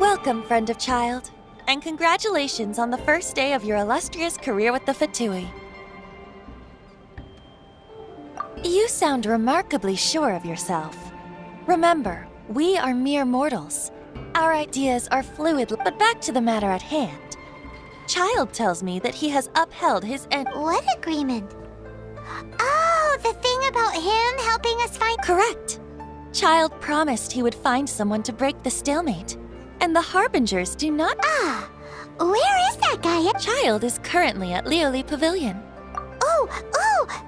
Welcome, friend of child, and congratulations on the first day of your illustrious career with the Fatui. You sound remarkably sure of yourself. Remember, we are mere mortals. Our ideas are fluid, but back to the matter at hand. Child tells me that he has upheld his end. What agreement? Oh, the thing about him helping us find... Correct. Child promised he would find someone to break the stalemate. And the Harbingers do not... Ah, where is that guy? Child is currently at Lioli Pavilion. Oh,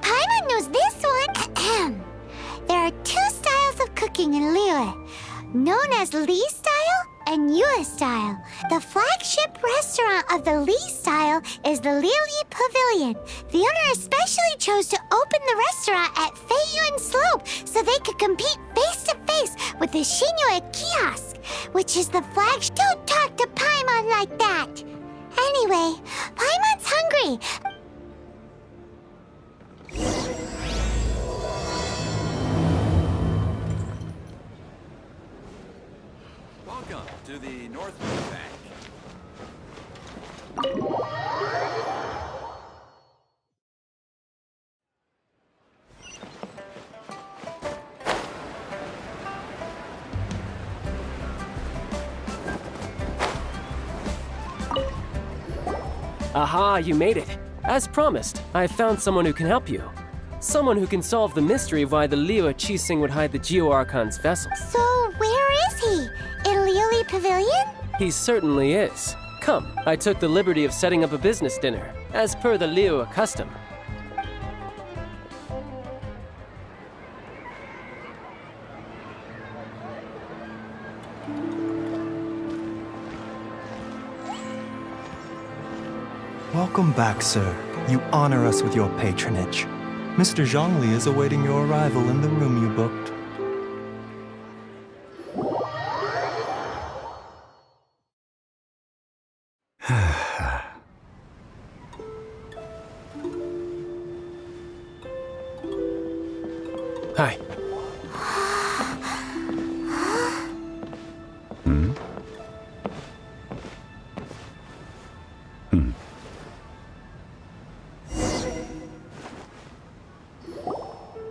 Paimon knows this one. There are two styles of cooking in Lioli, known as Li style and Yue style. The flagship restaurant of the Li style is the Lioli Pavilion. The owner especially chose to open the restaurant at Feiyuan Slope so they could compete face-to-face with the Shinyue kiosk, which is the flagship. Don't talk to Paimon like that. Anyway, Paimon's hungry. Welcome to the North Bank. Aha, you made it. As promised, I found someone who can help you. Someone who can solve the mystery of why the Liu Qixing would hide the Geo-Archon's vessel. So, where is he? In Lioli Pavilion? He certainly is. Come, I took the liberty of setting up a business dinner, as per the Liu custom. Welcome back, sir. You honor us with your patronage. Mr. Zhongli is awaiting your arrival in the room you booked. Hi.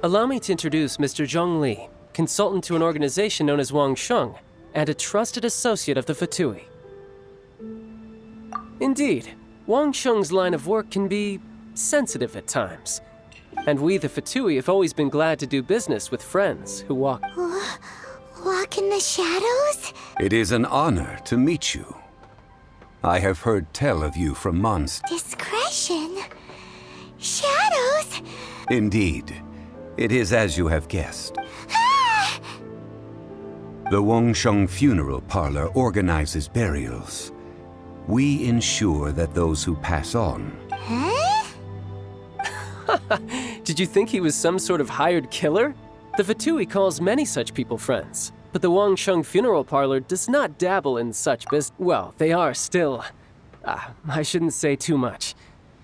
Allow me to introduce Mr. Zhong Li, consultant to an organization known as Wang Sheng, and a trusted associate of the Fatui. Indeed, Wang Sheng's line of work can be sensitive at times, and we, the Fatui, have always been glad to do business with friends who walk... Walk in the shadows? It is an honor to meet you. I have heard tell of you from monsters. Discretion? Shadows? Indeed. It is as you have guessed. Ah! The Wangsheng Funeral Parlor organizes burials. We ensure that those who pass on... Huh? Did you think he was some sort of hired killer? The Fatui calls many such people friends, but the Wangsheng Funeral Parlor does not dabble in such business. Well, they are still... I shouldn't say too much.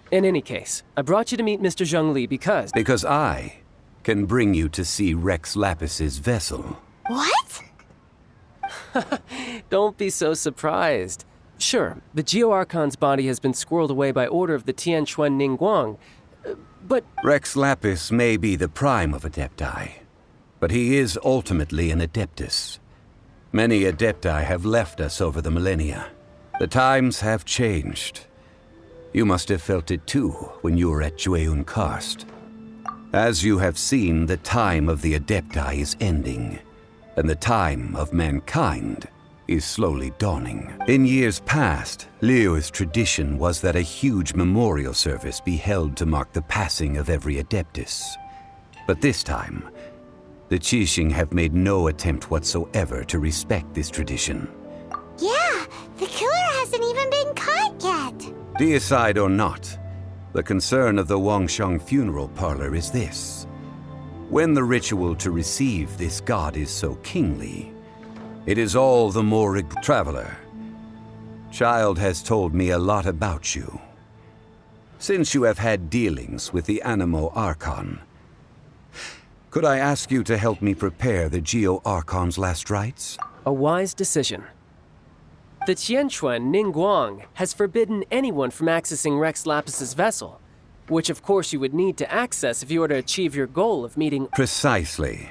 In any case, I brought you to meet Mr. Zhong Li because... Because I can bring you to see Rex Lapis's vessel. What? Don't be so surprised. Sure, the Geo-Archon's body has been squirreled away by order of the Tianquan Ningguang, but... Rex Lapis may be the prime of Adepti, but he is ultimately an Adeptus. Many adepti have left us over the millennia. The times have changed. You must have felt it too when you were at Jueyun Karst. As you have seen, the time of the adepti is ending, and the time of mankind is slowly dawning. In years past, Liyue's tradition was that a huge memorial service be held to mark the passing of every adeptus. But this time, the Qixing have made no attempt whatsoever to respect this tradition. Yeah, the killer hasn't even been caught yet. Deicide or not, the concern of the Wangsheng funeral parlor is this. When the ritual to receive this god is so kingly, it is all the more traveler. Child has told me a lot about you. Since you have had dealings with the Animo Archon, could I ask you to help me prepare the Geo Archon's last rites? A wise decision. The Tianquan Ningguang has forbidden anyone from accessing Rex Lapis's vessel, which of course you would need to access if you were to achieve your goal of meeting— Precisely.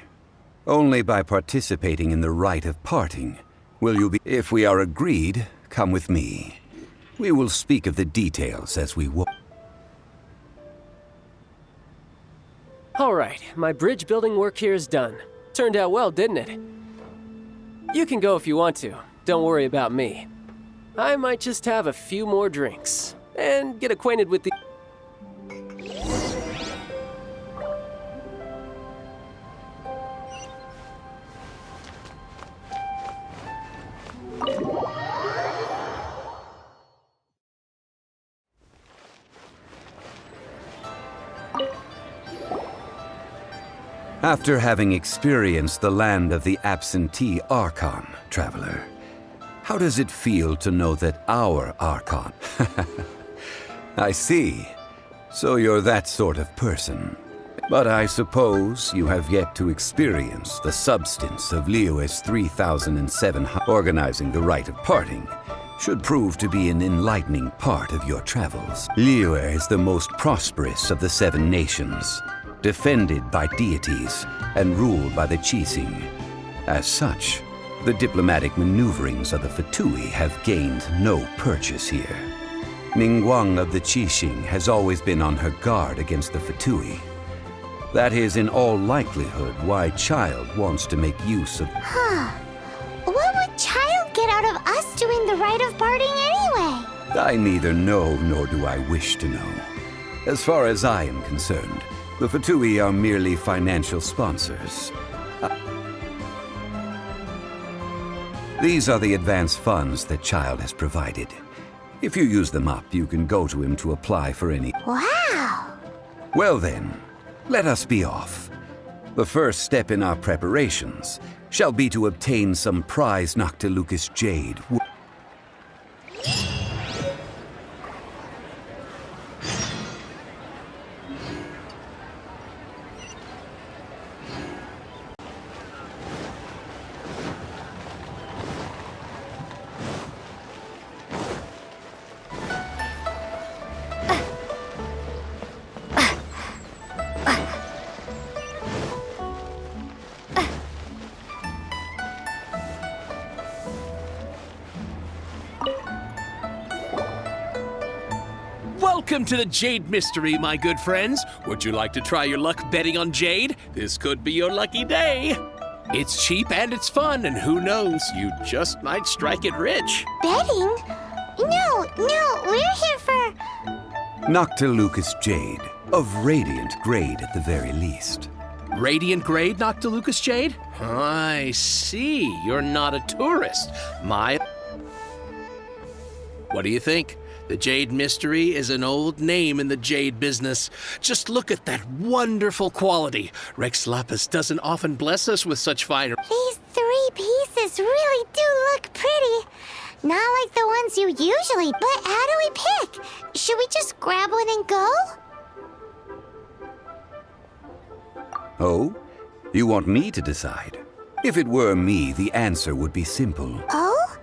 Only by participating in the rite of parting will you be— If we are agreed, come with me. We will speak of the details as we walk. All right, my bridge building work here is done. Turned out well, didn't it? You can go if you want to. Don't worry about me. I might just have a few more drinks and get acquainted with the— After having experienced the land of the absentee Archon, traveler, how does it feel to know that our Archon— I see. So you're that sort of person. But I suppose you have yet to experience the substance of Liyue's 3007. Organizing the rite of parting should prove to be an enlightening part of your travels. Liyue is the most prosperous of the 7 nations, defended by deities and ruled by the Qixing. As such, the diplomatic maneuverings of the Fatui have gained no purchase here. Ningguang of the Qixing has always been on her guard against the Fatui. That is in all likelihood why Child wants to make use of— What would Child get out of us doing the rite of parting anyway? I neither know nor do I wish to know. As far as I am concerned, the Fatui are merely financial sponsors. These are the advance funds that Child has provided. If you use them up, you can go to him to apply for any— Wow! Well then, let us be off. The first step in our preparations shall be to obtain some prized Noctilucus jade. Welcome to the Jade Mystery, my good friends. Would you like to try your luck betting on Jade? This could be your lucky day. It's cheap and it's fun, and who knows, you just might strike it rich. Betting? No, we're here for— Noctilucus jade, of radiant grade at the very least. Radiant grade, Noctilucus Jade? I see. You're not a tourist. What do you think? The Jade Mystery is an old name in the jade business. Just look at that wonderful quality. Rex Lapis doesn't often bless us with such fine— These 3 pieces really do look pretty. Not like the ones you usually— But how do we pick? Should we just grab one and go? Oh? You want me to decide? If it were me, the answer would be simple. Oh?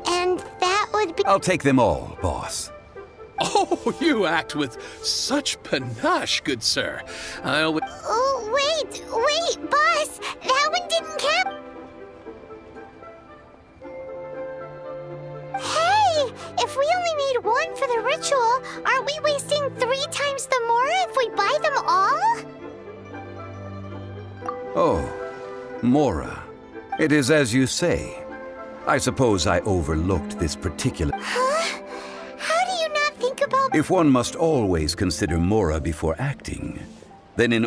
And that would be— I'll take them all, boss. Oh, you act with such panache, good sir. Oh, wait, boss! That one didn't count! If we only need one for the ritual, aren't we wasting 3 times the mora if we buy them all? Oh, mora. It is as you say. I suppose I overlooked this particular... Huh? How do you not think about... If one must always consider mora before acting, then in...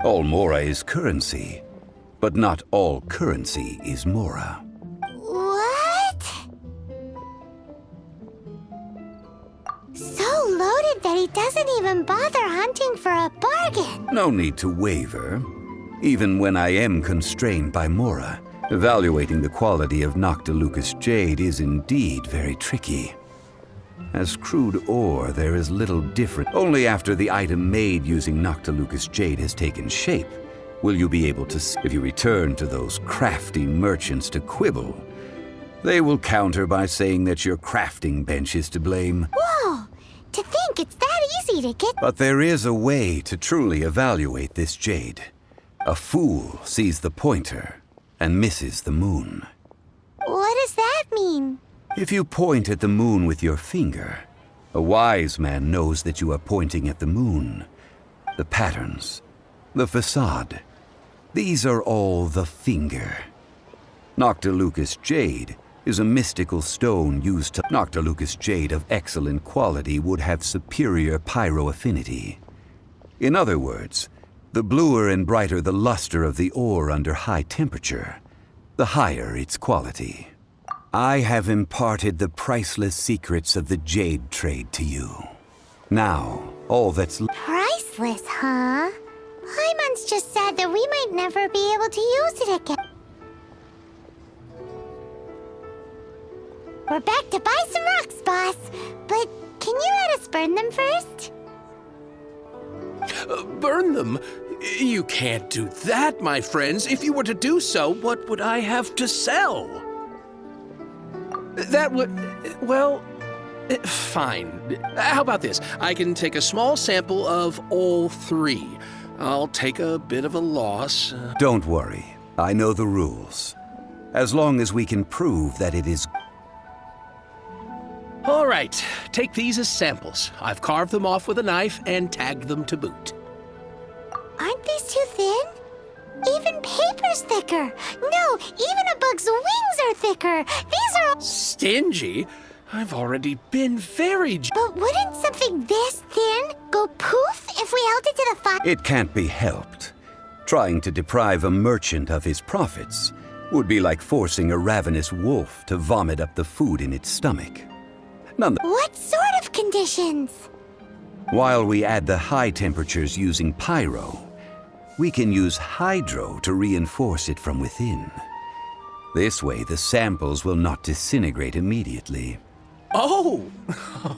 All mora is currency, but not all currency is mora. What? So loaded that he doesn't even bother hunting for a bargain. No need to waver. Even when I am constrained by mora, evaluating the quality of Noctilucous jade is indeed very tricky. As crude ore, there is little difference. Only after the item made using Noctilucous jade has taken shape will you be able to see. If you return to those crafty merchants to quibble, they will counter by saying that your crafting bench is to blame. Whoa! To think it's that easy to get... But there is a way to truly evaluate this jade. A fool sees the pointer and misses the moon. What does that mean? If you point at the moon with your finger, a wise man knows that you are pointing at the moon. The patterns, the facade, these are all the finger. Noctilucous jade is a mystical stone used to... Noctilucous jade of excellent quality would have superior pyro affinity. In other words, the bluer and brighter the luster of the ore under high temperature, the higher its quality. I have imparted the priceless secrets of the jade trade to you. Now, all that's... Priceless, huh? Hyman's just said that we might never be able to use it again. We're back to buy some rocks, boss. But can you let us burn them first? Burn them? You can't do that, my friends. If you were to do so, what would I have to sell? That would... well... fine. How about this? I can take a small sample of all 3. I'll take a bit of a loss. Don't worry. I know the rules. As long as we can prove that it is... All right. Take these as samples. I've carved them off with a knife and tagged them to boot. Aren't these too thin? Even paper's thicker. No, even a bug's wings are thicker. These are... Stingy? I've already been very... But wouldn't something this thin go poof if we held it to the fire? It can't be helped. Trying to deprive a merchant of his profits would be like forcing a ravenous wolf to vomit up the food in its stomach. What sort of conditions? While we add the high temperatures using pyro, we can use hydro to reinforce it from within. This way, the samples will not disintegrate immediately. Oh!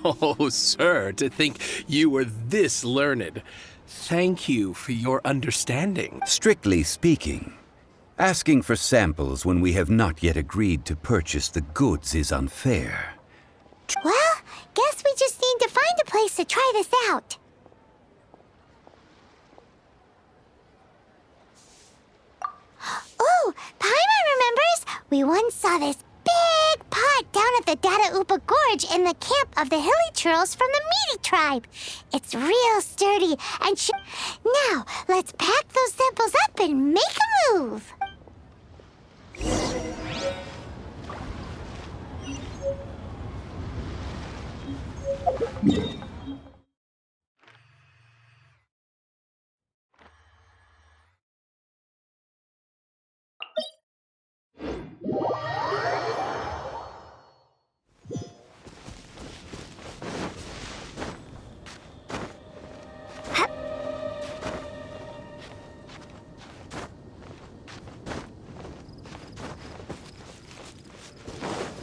Oh, sir, to think you were this learned. Thank you for your understanding. Strictly speaking, asking for samples when we have not yet agreed to purchase the goods is unfair. Well, guess we just need to find a place to try this out. Oh, Paimon remembers! We once saw this big pot down at the Dada Upa Gorge in the camp of the hilly churls from the Meaty tribe. It's real sturdy and Now, let's pack those samples up and make a move!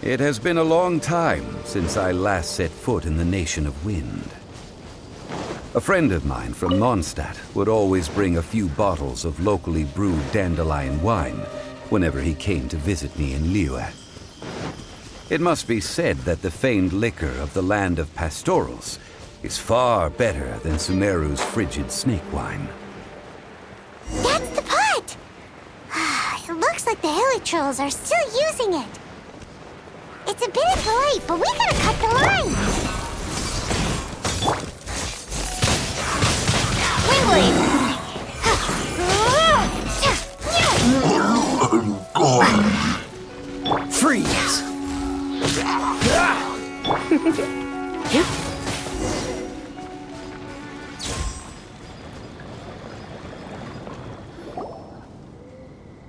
It has been a long time since I last set foot in the Nation of Wind. A friend of mine from Mondstadt would always bring a few bottles of locally brewed dandelion wine whenever he came to visit me in Liyue. It must be said that the famed liquor of the land of pastorals is far better than Sumeru's frigid snake wine. That's the pot! It looks like the hilly trolls are still using it. It's a bit impolite, but we gotta cut the line. Freeze!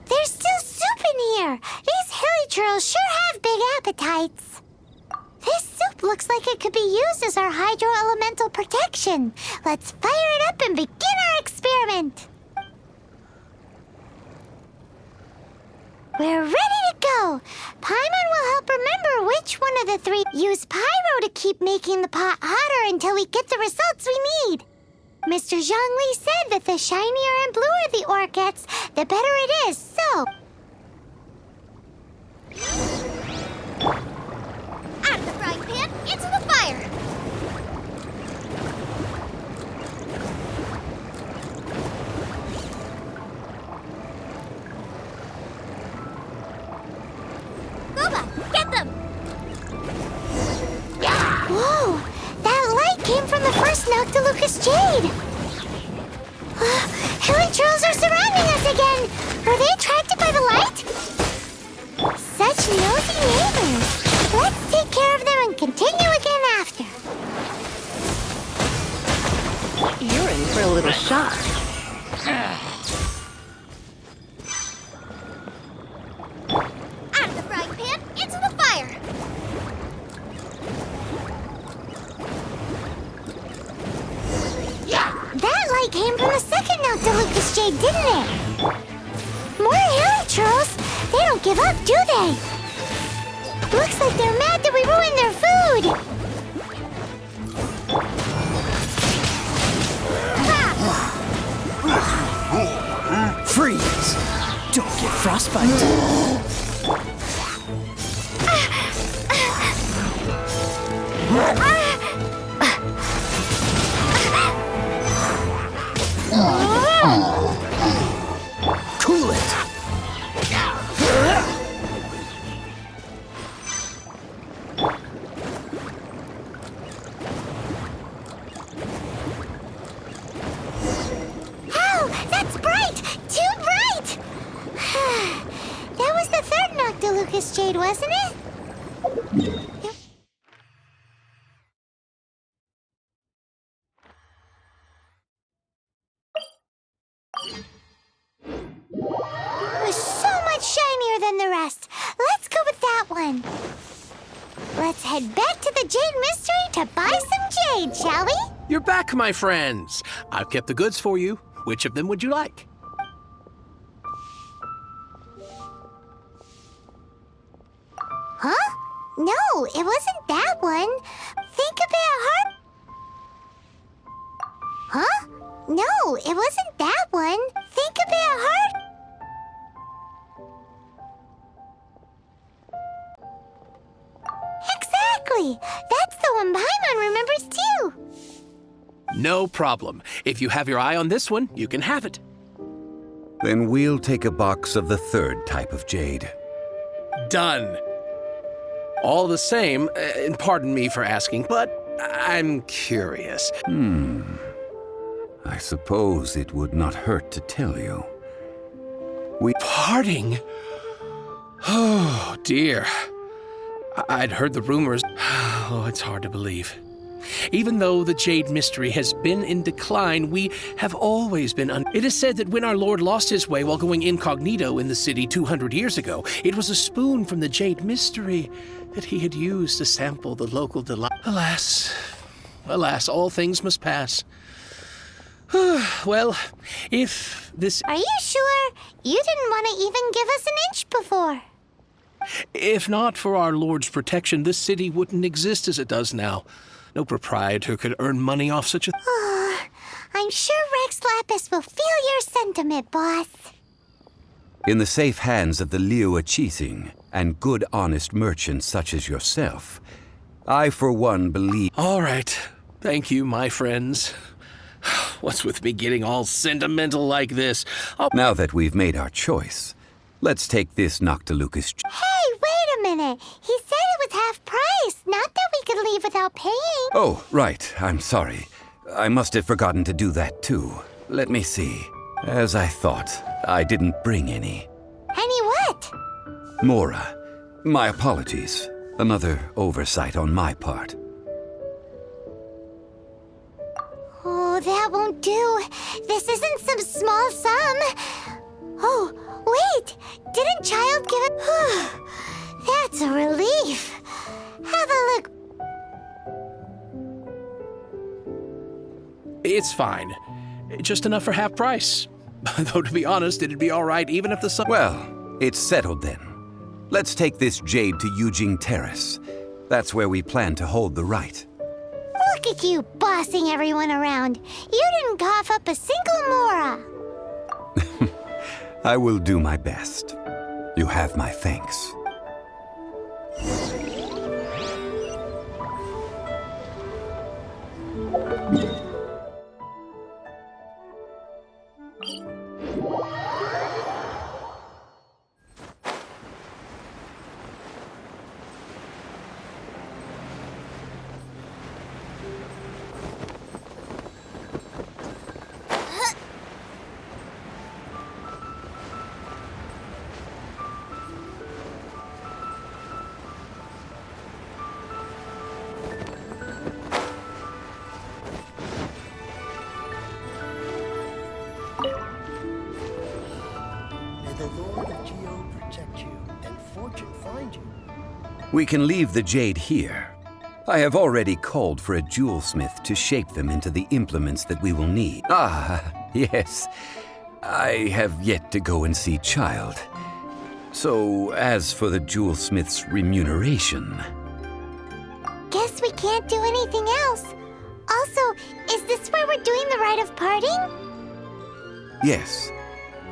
There's still soup in here. These hilly churls sure have big appetites. This soup looks like it could be used as our hydro-elemental protection. Let's fire it up and begin our experiment. We're ready to go. Paimon will help remember which one of the three. Use pyro to keep making the pot hotter until we get the results we need. Mr. Zhongli said that the shinier and bluer the ore gets, the better it is, so... Out of the frying pan, into the fire! Boba, get them! Whoa! That light came from the first Noctilucous Jade! Hilly trolls are surrounding us again! Were they attracted by the light? Such nosy neighbors! Let's take care of them and continue again after. You're in for a little shock. Out of the frying pan, into the fire! That light came from the second Noctilucous Jade, didn't it? More hilly trolls! They don't give up, do they? Looks like they're mad that we ruined their food! Freeze! Don't get frostbite. Cool it. Oh, that's bright! Too bright! That was the third Noctilucous Jade, wasn't it? It was so much shinier than the rest. Let's go with that one. Let's head back to the Jade Mystery to buy some jade, shall we? You're back, my friends. I've kept the goods for you. Which of them would you like? Huh? No, it wasn't that one. Think a bit hard. Huh? No, it wasn't that one. Think a bit hard. Exactly. That's the one Paimon remembers too. No problem. If you have your eye on this one, you can have it. Then we'll take a box of the third type of jade. Done. All the same, and pardon me for asking, but I'm curious. I suppose it would not hurt to tell you. Parting? Oh, dear. I'd heard the rumors. Oh, it's hard to believe. Even though the Jade Mystery has been in decline, we have always been It is said that when our Lord lost his way while going incognito in the city 200 years ago, it was a spoon from the Jade Mystery that he had used to sample the local delight. Alas, alas, all things must pass. Well, if this... Are you sure? You didn't want to even give us an inch before. If not for our Lord's protection, this city wouldn't exist as it does now. No proprietor could earn money off such a... I'm sure Rex Lapis will feel your sentiment, boss. In the safe hands of the Liu Chising and good honest merchants such as yourself, I for one believe... All right. Thank you, my friends. What's with me getting all sentimental like this? Now that we've made our choice, let's take this Noctilucous... Hey, wait a minute. He said it was half price, not that we could leave without paying. Oh, right. I'm sorry. I must have forgotten to do that too. Let me see. As I thought, I didn't bring any. Any what? Mora, my apologies. Another oversight on my part. Oh, that won't do. This isn't some small sum. Oh, wait! Didn't Child give it? That's a relief. Have a look. It's fine. Just enough for half price. Though, to be honest, it'd be all right even if the sum... Well, it's settled then. Let's take this jade to Yujing Terrace. That's where we plan to hold the rite. Look at you bossing everyone around. You didn't cough up a single mora. I will do my best. You have my thanks. We can leave the jade here. I have already called for a jewelsmith to shape them into the implements that we will need. Ah, yes. I have yet to go and see Child. So, as for the jewelsmith's remuneration... Guess we can't do anything else. Also, is this where we're doing the rite of parting? Yes.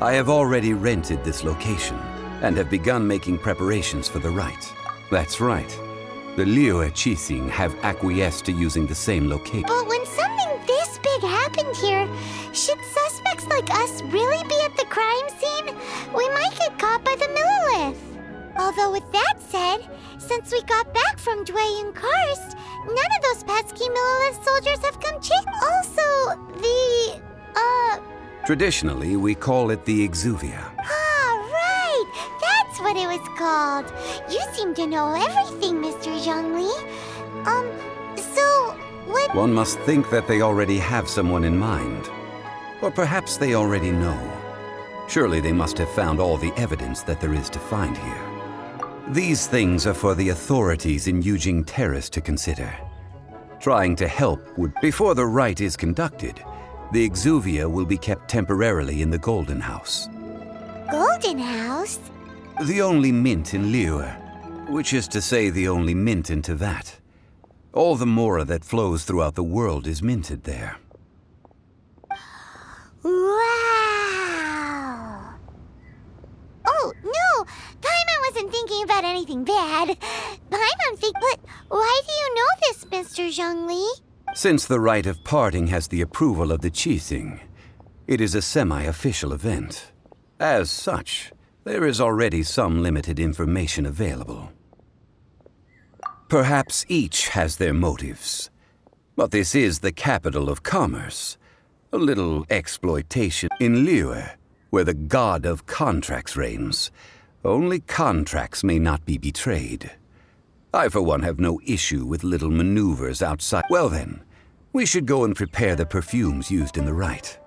I have already rented this location and have begun making preparations for the rite. That's right. The Liyue Qixing have acquiesced to using the same location. But when something this big happened here, should suspects like us really be at the crime scene? We might get caught by the Millilith. Although with that said, since we got back from Dwayne Karst, none of those pesky Millilith soldiers have come Also, the, Traditionally, we call it the Exuvia. Ah, right! That's what it was called. You seem to know everything, Mr. Zhongli. So, what... One must think that they already have someone in mind. Or perhaps they already know. Surely they must have found all the evidence that there is to find here. These things are for the authorities in Yujing Terrace to consider. Trying to help would... Before the rite is conducted, the Exuvia will be kept temporarily in the Golden House. Golden House? The only mint in Liyue, which is to say the only mint in Teyvat. All the mora that flows throughout the world is minted there. Wow! Oh, no! Paimon wasn't thinking about anything bad. Paimon but why do you know this, Mr. Zhongli? Since the rite of parting has the approval of the Qixing, it is a semi-official event. As such, there is already some limited information available. Perhaps each has their motives, but this is the capital of commerce. A little exploitation in Liyue, where the god of contracts reigns. Only contracts may not be betrayed. I, for one, have no issue with little maneuvers outside. Well then, we should go and prepare the perfumes used in the rite.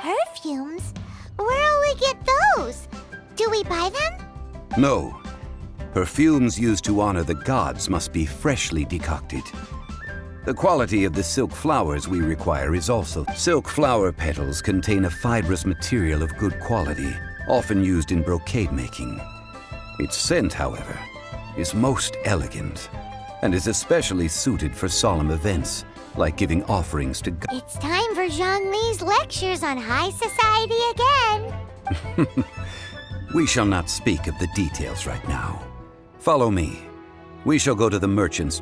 Perfumes? Where'll we get those? Do we buy them? No. Perfumes used to honor the gods must be freshly decocted. The quality of the silk flowers we require is also... Silk flower petals contain a fibrous material of good quality, often used in brocade making. Its scent, however, is most elegant, and is especially suited for solemn events, like giving offerings to God. It's time for Zhongli's lectures on high society again. We shall not speak of the details right now. Follow me. We shall go to the merchants.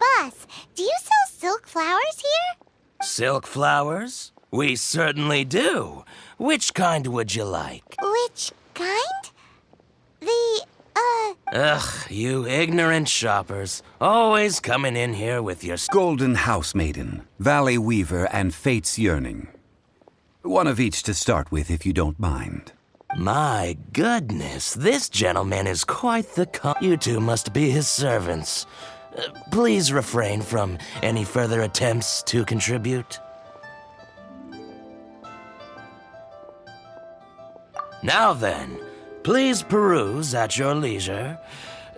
Boss, do you sell silk flowers here? Silk flowers? We certainly do. Which kind would you like? Which kind? Ugh, you ignorant shoppers. Always coming in here with your... Golden House Maiden, Valley Weaver, and Fate's Yearning. One of each to start with, if you don't mind. My goodness, this gentleman is quite the You two must be his servants. Please refrain from any further attempts to contribute. Now then, please peruse at your leisure.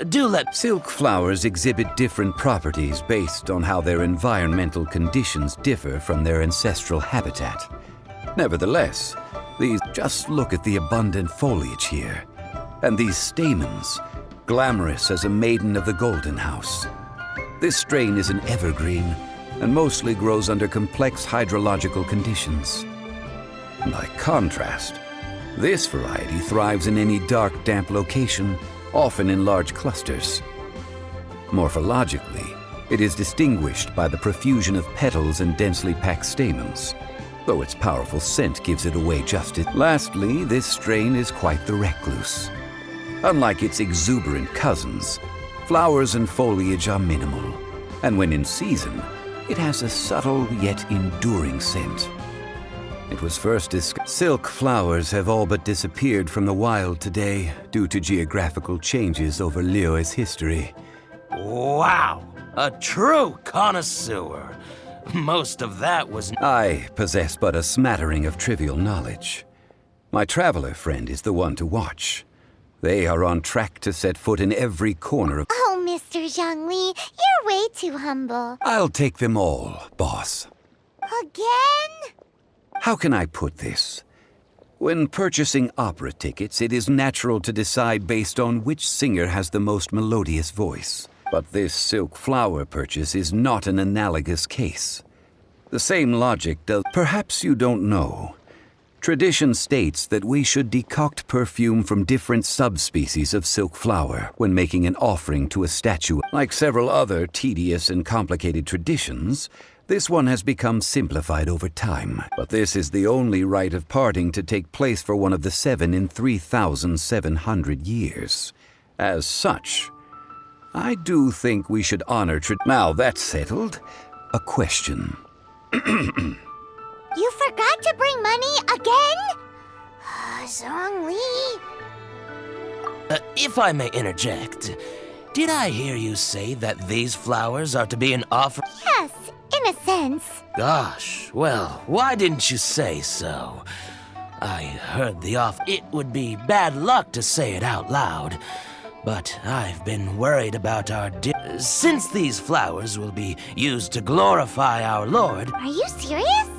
Do let... Silk flowers exhibit different properties based on how their environmental conditions differ from their ancestral habitat. Nevertheless, just look at the abundant foliage here. And these stamens, glamorous as a maiden of the Golden House. This strain is an evergreen and mostly grows under complex hydrological conditions. By contrast, this variety thrives in any dark, damp location, often in large clusters. Morphologically, it is distinguished by the profusion of petals and densely packed stamens, though its powerful scent gives it away Lastly, this strain is quite the recluse. Unlike its exuberant cousins, flowers and foliage are minimal, and when in season, it has a subtle yet enduring scent. It was first discovered. Silk flowers have all but disappeared from the wild today due to geographical changes over Liyue's history. Wow! A true connoisseur! Most of that was... I possess but a smattering of trivial knowledge. My traveler friend is the one to watch. They are on track to set foot in every corner of... Oh, Mr. Zhongli, you're way too humble. I'll take them all, boss. Again? How can I put this? When purchasing opera tickets, it is natural to decide based on which singer has the most melodious voice. But this silk flower purchase is not an analogous case. The same logic does... Perhaps you don't know. Tradition states that we should decoct perfume from different subspecies of silk flower when making an offering to a statue. Like several other tedious and complicated traditions, this one has become simplified over time. But this is the only rite of parting to take place for one of the 7 in 3,700 years. As such, I do think we should honor Now that's settled, a question. You forgot to bring money again? Zhongli. If I may interject, did I hear you say that these flowers are to be an offer? Yes, in a sense. Gosh, well, why didn't you say so? I heard the offer. It would be bad luck to say it out loud, but I've been worried about our since these flowers will be used to glorify our Lord. Are you serious?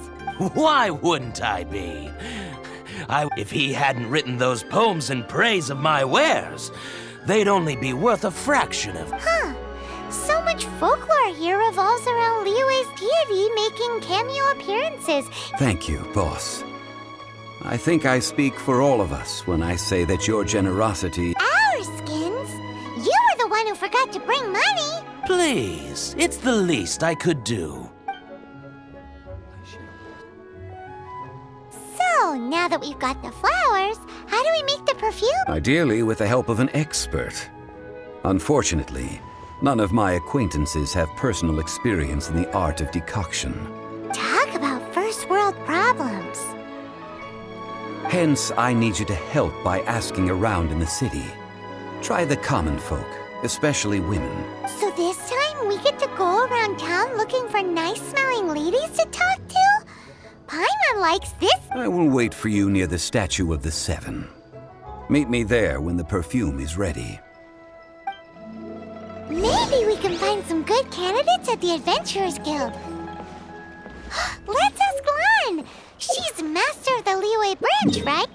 Why wouldn't I be? If he hadn't written those poems in praise of my wares, they'd only be worth a fraction of... Huh. So much folklore here revolves around Liyue's deity making cameo appearances. Thank you, boss. I think I speak for all of us when I say that your generosity... Our skins? You were the one who forgot to bring money. Please, it's the least I could do. So, now that we've got the flowers, how do we make the perfume? Ideally with the help of an expert. Unfortunately, none of my acquaintances have personal experience in the art of decoction. Talk about first world problems. Hence, I need you to help by asking around in the city. Try the common folk, especially women. So this time we get to go around town looking for nice-smelling ladies to talk to? Paimon likes this. I will wait for you near the Statue of the Seven. Meet me there when the perfume is ready. Maybe we can find some good candidates at the Adventurers Guild. Let's ask Lan. She's master of the Liyue branch, right?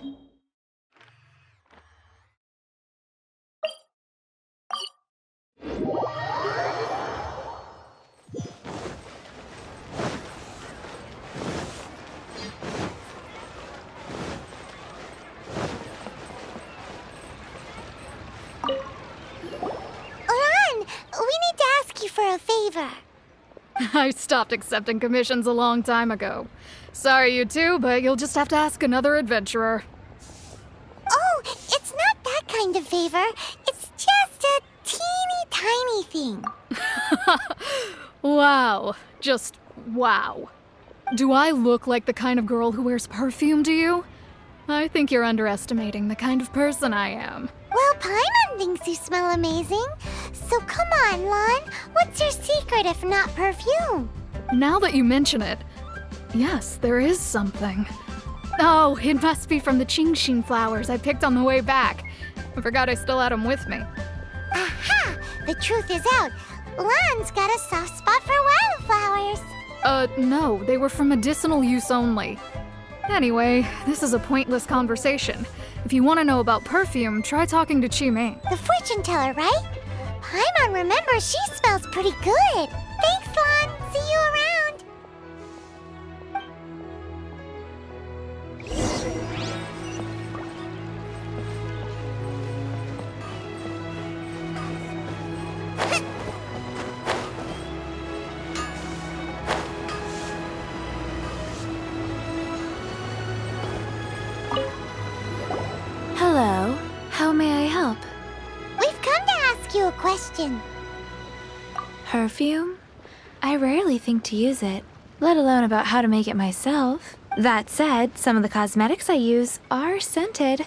Lan, we need to ask you for a favor. I stopped accepting commissions a long time ago. Sorry, you two, but you'll just have to ask another adventurer. Oh, it's not that kind of favor. It's just a teeny tiny thing. Wow. Just wow. Do I look like the kind of girl who wears perfume to you? I think you're underestimating the kind of person I am. Well, Paimon thinks you smell amazing. So come on, Lon. What's your secret if not perfume? Now that you mention it, yes, there is something. Oh, it must be from the Genshin flowers I picked on the way back. I forgot I still had them with me. Aha! The truth is out. Lon's got a soft spot for wildflowers. No, they were for medicinal use only. Anyway, this is a pointless conversation. If you want to know about perfume, try talking to Qiming. The fortune teller, right? Paimon remembers she smells pretty good. Thanks, Lon. See you around. Hello. How may I help? We've come to ask you a question. Perfume? I rarely think to use it, let alone about how to make it myself. That said, some of the cosmetics I use are scented.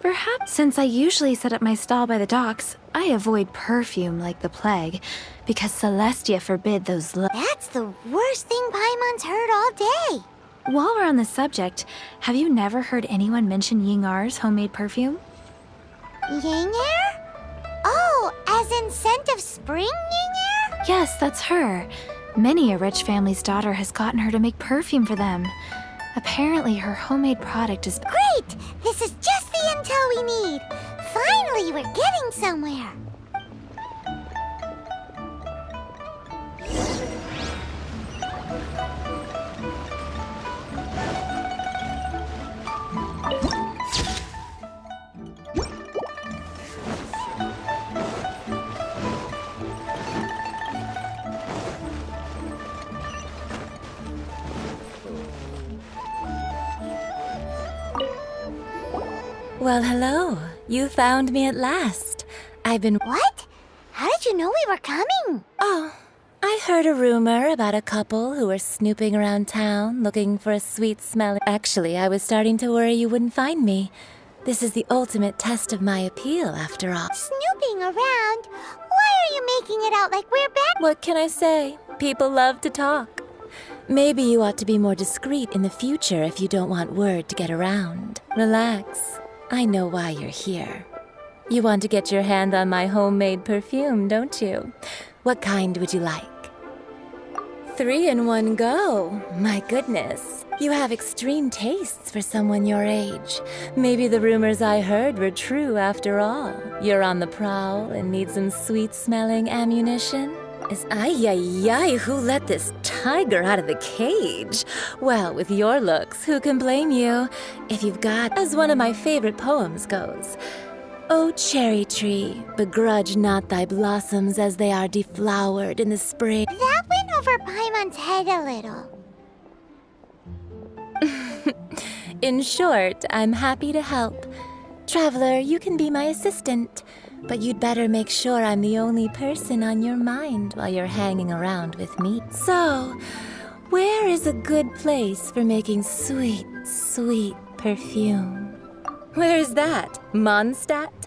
Perhaps since I usually set up my stall by the docks, I avoid perfume like the plague, because Celestia forbid those That's the worst thing Paimon's heard all day. While we're on the subject, have you never heard anyone mention Yingar's homemade perfume? Yingar? Oh, as in scent of spring, Yingar? Yes, that's her. Many a rich family's daughter has gotten her to make perfume for them. Apparently, her homemade product is... Great! This is just the intel we need. Finally, we're getting somewhere. Well, hello. You found me at last. I've been... What? How did you know we were coming? Oh, I heard a rumor about a couple who were snooping around town looking for a sweet smell. Actually, I was starting to worry you wouldn't find me. This is the ultimate test of my appeal, after all. Snooping around? Why are you making it out like we're back? What can I say? People love to talk. Maybe you ought to be more discreet in the future if you don't want word to get around. Relax. I know why you're here. You want to get your hand on my homemade perfume, don't you? What kind would you like? 3 in one go. My goodness. You have extreme tastes for someone your age. Maybe the rumors I heard were true after all. You're on the prowl and need some sweet-smelling ammunition? Ay, who let this tiger out of the cage? Well, with your looks, who can blame you? If you've got, as one of my favorite poems goes, "O cherry tree, begrudge not thy blossoms as they are deflowered in the spring." That went over Paimon's head a little. In short, I'm happy to help. Traveler, you can be my assistant, but you'd better make sure I'm the only person on your mind while you're hanging around with me. So, where is a good place for making sweet, sweet perfume? Where is that? Mondstadt?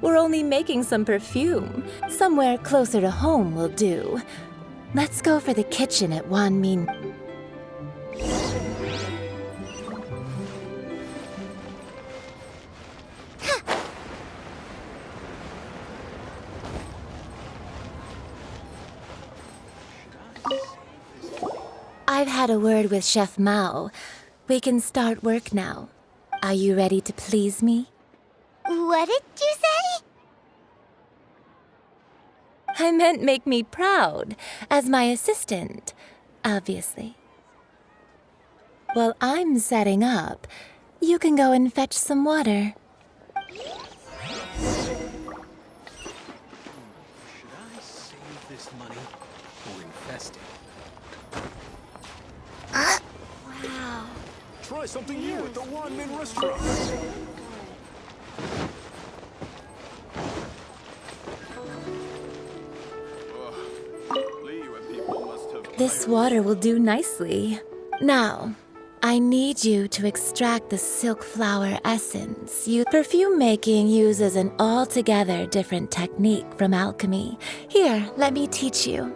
We're only making some perfume. Somewhere closer to home will do. Let's go for the kitchen at Wanmin. I've had a word with Chef Mao. We can start work now. Are you ready to please me? What did you say? I meant make me proud, as my assistant, obviously. While I'm setting up, you can go and fetch some water. Should I save this money or invest nasty. Wow. Try something new at the one-man restaurant. This water will do nicely. Now, I need you to extract the silk flower essence. Perfume making uses an altogether different technique from alchemy. Here, let me teach you.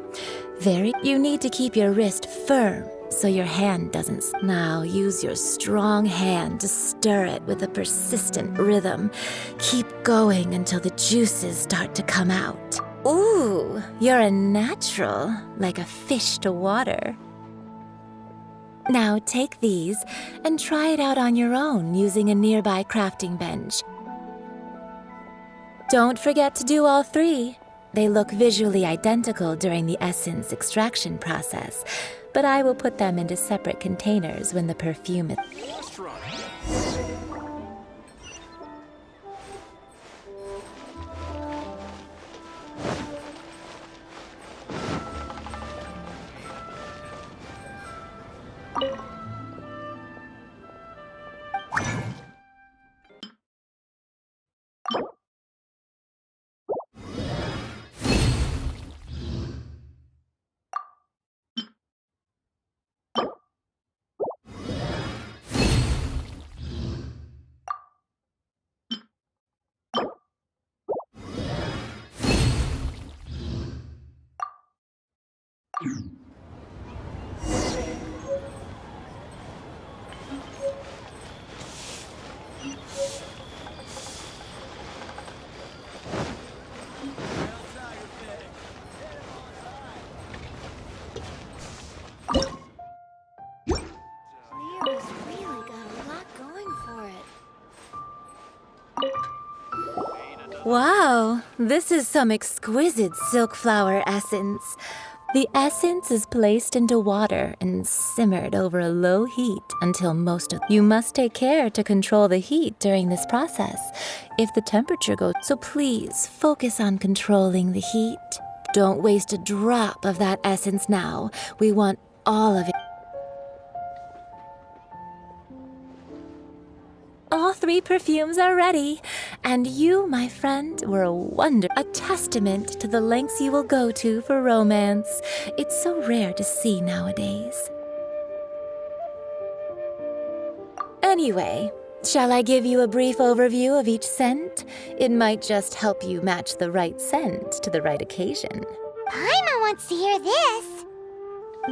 You need to keep your wrist firm so your hand doesn't. Now, use your strong hand to stir it with a persistent rhythm. Keep going until the juices start to come out. Ooh, you're a natural, like a fish to water. Now take these and try it out on your own using a nearby crafting bench. Don't forget to do all three. They look visually identical during the essence extraction process, but I will put them into separate containers when the perfume is... Leo's really got a lot going for it. Wow, this is some exquisite silk flower essence. The essence is placed into water and simmered over a low heat until You must take care to control the heat during this process. If the temperature goes, so please focus on controlling the heat. Don't waste a drop of that essence now. We want all of it. All three perfumes are ready, and you, my friend, were a testament to the lengths you will go to for romance. It's so rare to see nowadays. Anyway, shall I give you a brief overview of each scent? It might just help you match the right scent to the right occasion. Paimon wants to hear this.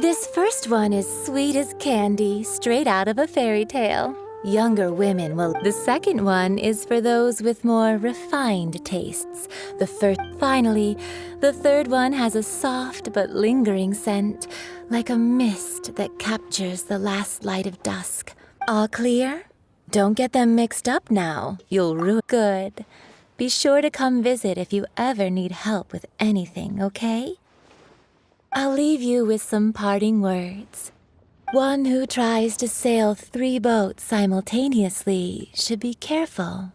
This first one is sweet as candy, straight out of a fairy tale. Younger women will. The second one is for those with more refined tastes. Finally, the third one has a soft but lingering scent, like a mist that captures the last light of dusk. All clear? Don't get them mixed up now. You'll ruin. Good. Be sure to come visit if you ever need help with anything, okay? I'll leave you with some parting words. One who tries to sail 3 boats simultaneously should be careful.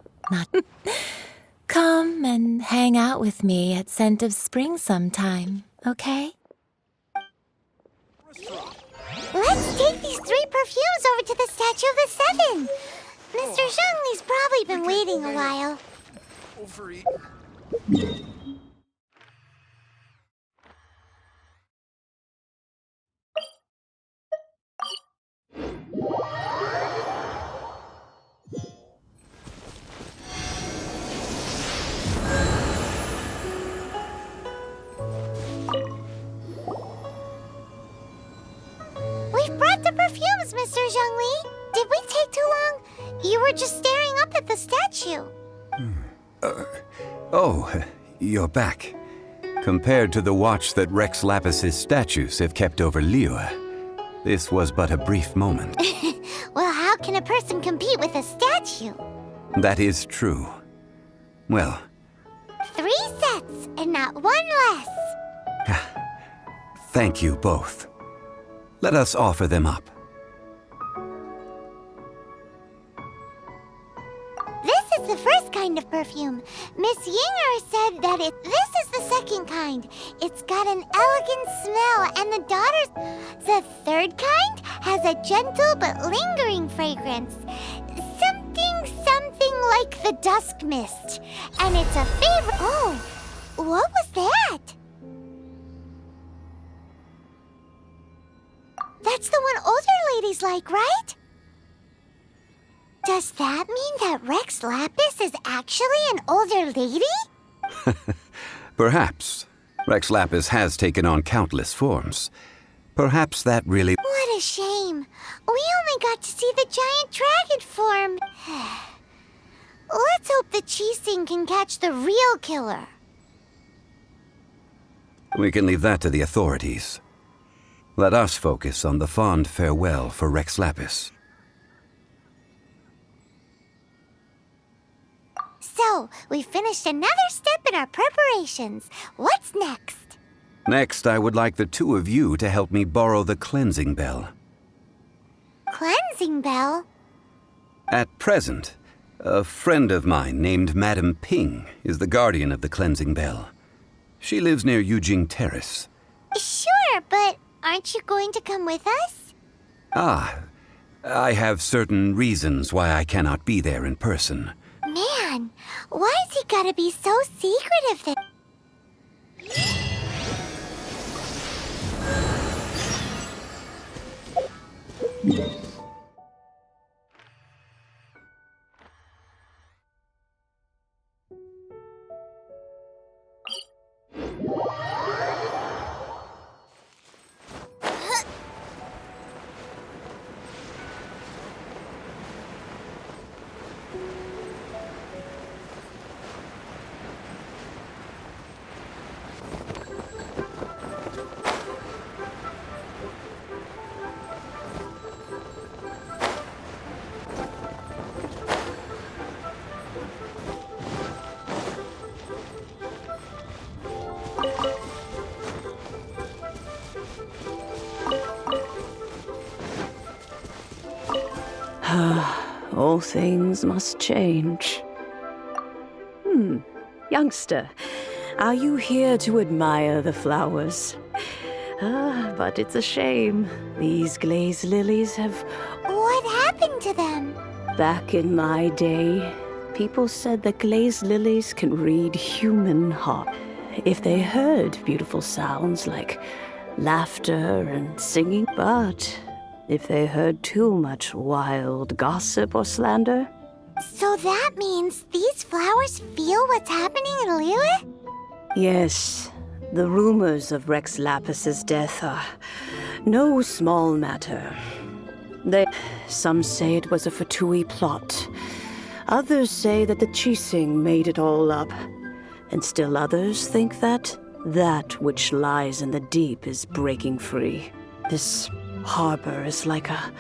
Come and hang out with me at Scent of Spring sometime, okay? Let's take these 3 perfumes over to the Statue of the Seven. Mr. Zhongli's probably been waiting a while. Overeat. We've brought the perfumes, Mr. Zhongli. Did we take too long? You were just staring up at the statue. Oh, you're back. Compared to the watch that Rex Lapis's statues have kept over Liyue, this was but a brief moment. Well, how can a person compete with a statue? That is true. Well... 3 sets, and not 1 less. Thank you both. Let us offer them up. This is the first kind of perfume. Miss Yinger said that this is the second kind. It's got an elegant smell, and the third kind has a gentle but lingering fragrance. Something like the dusk mist. And it's a favorite. Oh, what was that? That's the one older ladies like, right? Does that mean that Rex Lapis is actually an older lady? Perhaps. Rex Lapis has taken on countless forms. Perhaps that really... What a shame. We only got to see the giant dragon form. Let's hope the Chising can catch the real killer. We can leave that to the authorities. Let us focus on the fond farewell for Rex Lapis. So, we finished another step in our preparations. What's next? Next, I would like the two of you to help me borrow the cleansing bell. Cleansing bell? At present, a friend of mine named Madame Ping is the guardian of the cleansing bell. She lives near Yujing Terrace. Sure, but aren't you going to come with us? I have certain reasons why I cannot be there in person. Man, why has he gotta be so secretive then? All things must change. Youngster, are you here to admire the flowers? But it's a shame. These glazed lilies have... What happened to them? Back in my day, people said that glazed lilies can read human heart. If they heard beautiful sounds like laughter and singing, but if they heard too much wild gossip or slander... So that means these flowers feel what's happening in Liyue? Yes, the rumors of Rex Lapis's death are no small matter. Some say it was a F2P plot. Others say that the Chising made it all up. And still others think that which lies in the deep is breaking free. This harbor is like a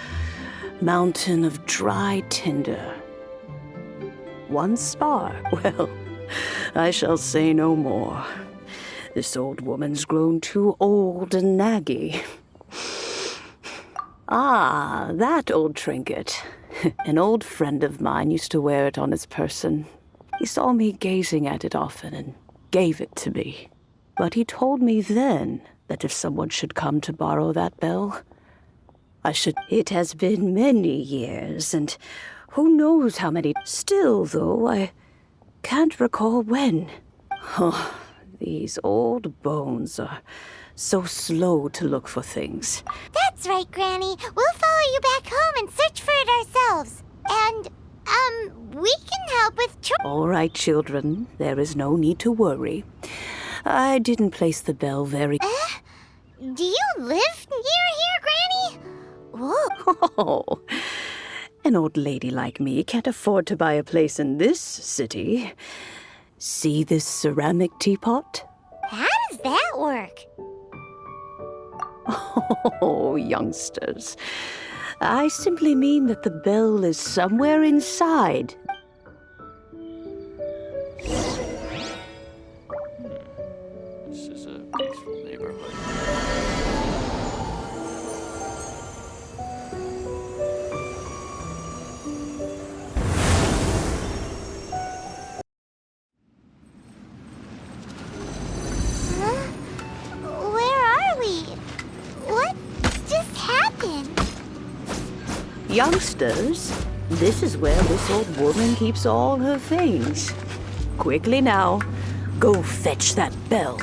mountain of dry tinder. One spar, well, I shall say no more. This old woman's grown too old and naggy. Ah, that old trinket. An old friend of mine used to wear it on his person. He saw me gazing at it often and gave it to me. But he told me then that if someone should come to borrow that bell, I should... It has been many years, and who knows how many... Still, though, I can't recall when. Oh, these old bones are so slow to look for things. That's right, Granny. We'll follow you back home and search for it ourselves. And, we can help with... All right, children. There is no need to worry. I didn't place the bell very... Do you live near here, Granny? Whoa. Oh, an old lady like me can't afford to buy a place in this city. See this ceramic teapot? How does that work? Oh, youngsters. I simply mean that the bell is somewhere inside. This is a peaceful neighborhood. Youngsters, this is where this old woman keeps all her things. Quickly now, go fetch that bell.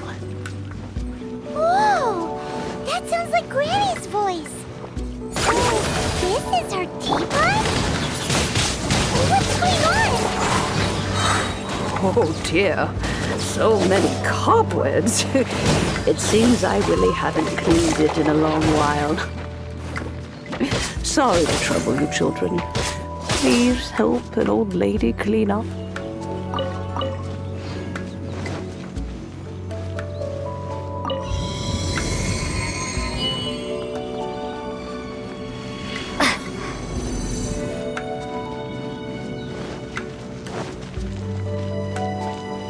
Whoa! That sounds like Granny's voice. So, this is her teapot? What's going on? Oh dear, so many cobwebs. It seems I really haven't cleaned it in a long while. Sorry to trouble you, children. Please help an old lady clean up.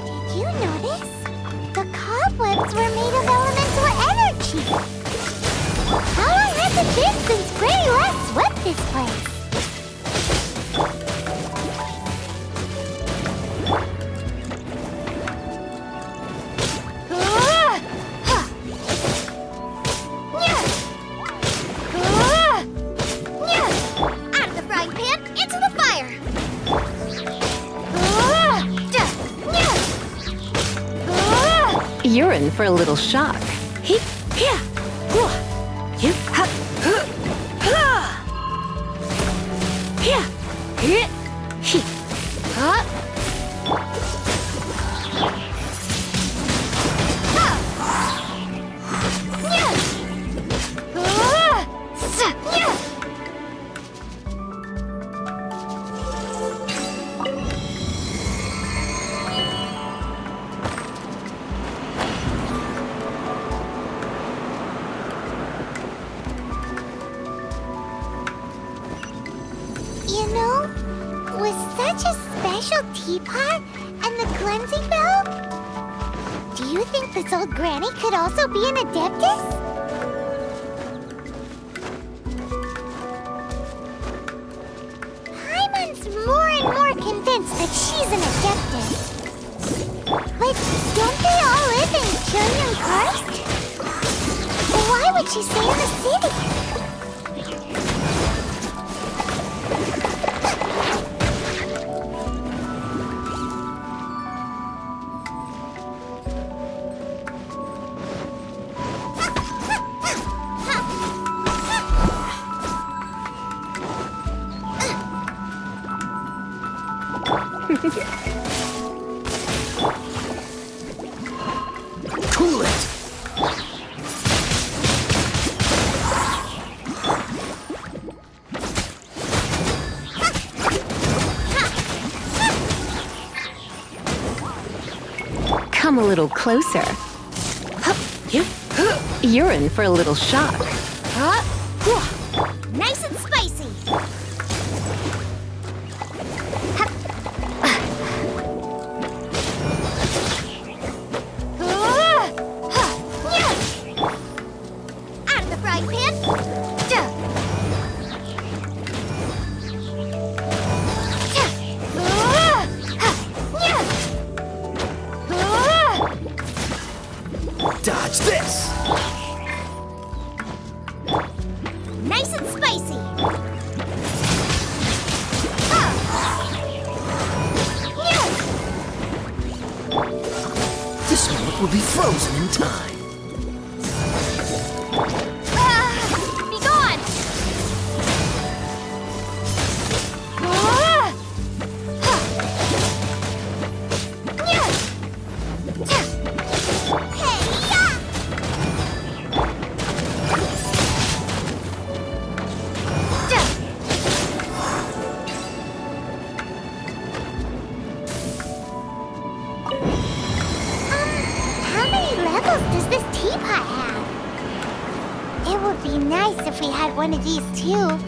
Did you notice? The cobwebs were made of elemental energy. How long has it been since Granny last swept this place? Out of the frying pan, into the fire! You're in for a little shock. You know, with such a special teapot and the cleansing bell, do you think this old granny could also be an adeptus? Paimon's more and more convinced that she's an adeptus. But don't they all live in Reunión Karst? Why would she stay in the city? Cool it! Come a little closer. You're in for a little shock. Nice and spicy! Out of the frying pan! Dodge this! Nice and spicy! This moment will be frozen in time. Be gone! How many levels does this teapot have? It would be nice if we had one of these too.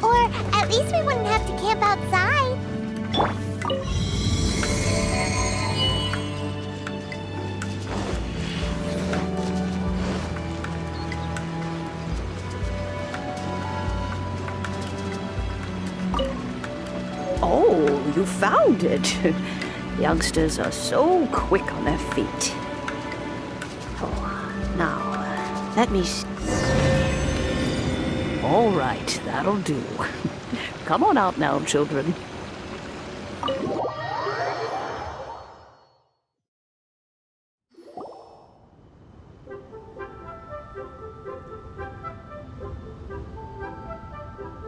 Or at least we wouldn't have to camp outside. Oh, you found it. Youngsters are so quick on their feet. Oh, now, let me see. All right, that'll do. Come on out now, children.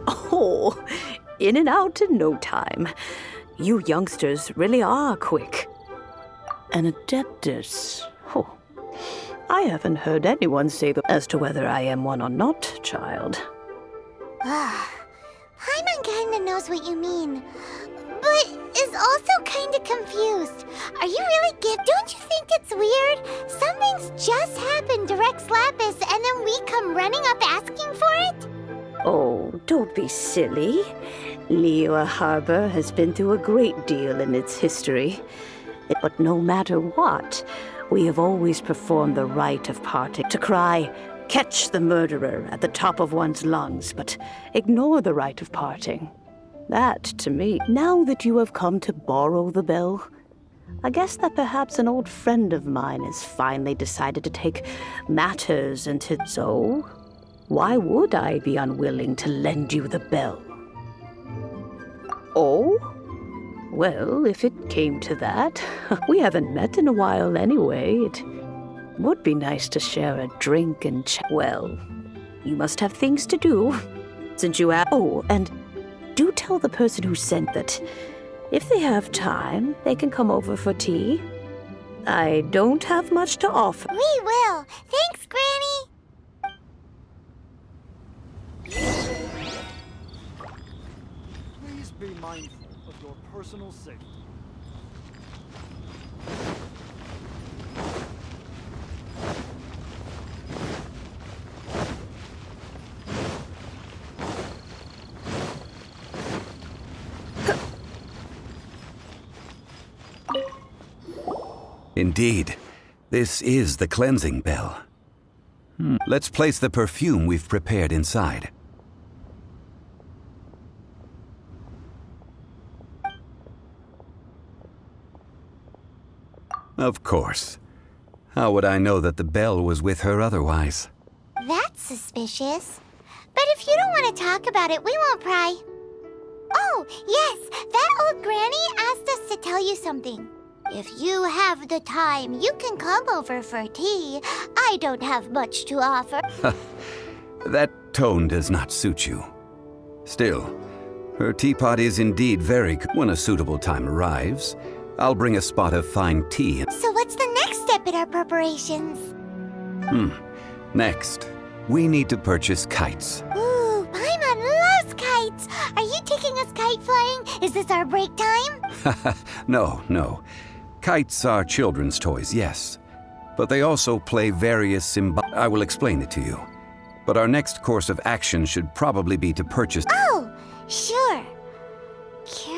Oh, in and out in no time. You youngsters really are quick. An adeptus. Oh, I haven't heard anyone say that as to whether I am one or not, child. Paimon kinda knows what you mean, but is also kinda confused. Are you really Don't you think it's weird? Something's just happened to Rex Lapis and then we come running up asking for it? Oh, don't be silly. Liyue Harbor has been through a great deal in its history. But no matter what, we have always performed the rite of parting. To cry, "Catch the murderer," at the top of one's lungs, but ignore the rite of parting. That, to me, now that you have come to borrow the bell, I guess that perhaps an old friend of mine has finally decided to take matters into... So, why would I be unwilling to lend you the bell? Oh? Well, if it came to that, we haven't met in a while anyway. It would be nice to share a drink and chat. Well, you must have things to do, since you have... Oh, and do tell the person who sent that if they have time, they can come over for tea. I don't have much to offer. We will. Thanks, Granny. Please be mindful of your personal safety. Indeed, this is the cleansing bell. Let's place the perfume we've prepared inside. Of course. How would I know that the bell was with her otherwise? That's suspicious. But if you don't want to talk about it, we won't pry. Oh, yes, that old granny asked us to tell you something. If you have the time, you can come over for tea. I don't have much to offer. That tone does not suit you. Still, her teapot is indeed very... When a suitable time arrives, I'll bring a spot of fine tea. So what's the next step in our preparations? Next, we need to purchase kites. Ooh, Paimon loves kites! Are you taking us kite flying? Is this our break time? No. Kites are children's toys, yes. But they also play various I will explain it to you. But our next course of action should probably be to purchase... Oh, sure. Curious?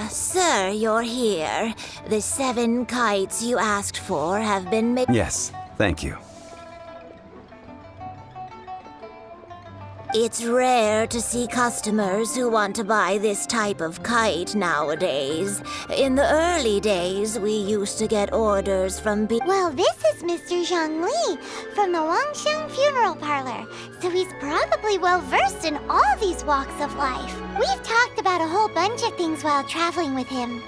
Sir, you're here. The 7 kites you asked for have been made. Yes, thank you. It's rare to see customers who want to buy this type of kite nowadays. In the early days, we used to get orders from Well, this is Mr. Zhongli from the Wangsheng Funeral Parlor, so he's probably well-versed in all these walks of life. We've talked about a whole bunch of things while traveling with him.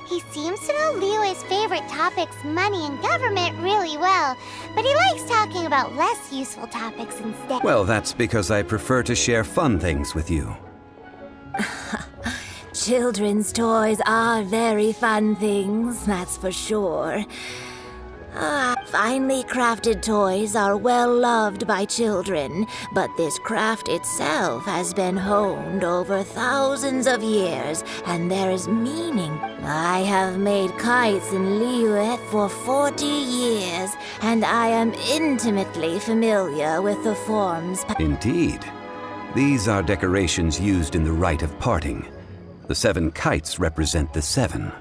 He seems to know Liyue's favorite topics, money and government, really well, but he likes talking about less useful topics instead. Well, that's because I prefer to share fun things with you. Children's toys are very fun things, that's for sure. Finely crafted toys are well loved by children, but this craft itself has been honed over thousands of years, and there is meaning. I have made kites in Liyue for 40 years, and I am intimately familiar with the forms. Indeed. These are decorations used in the rite of parting. The 7 kites represent the 7.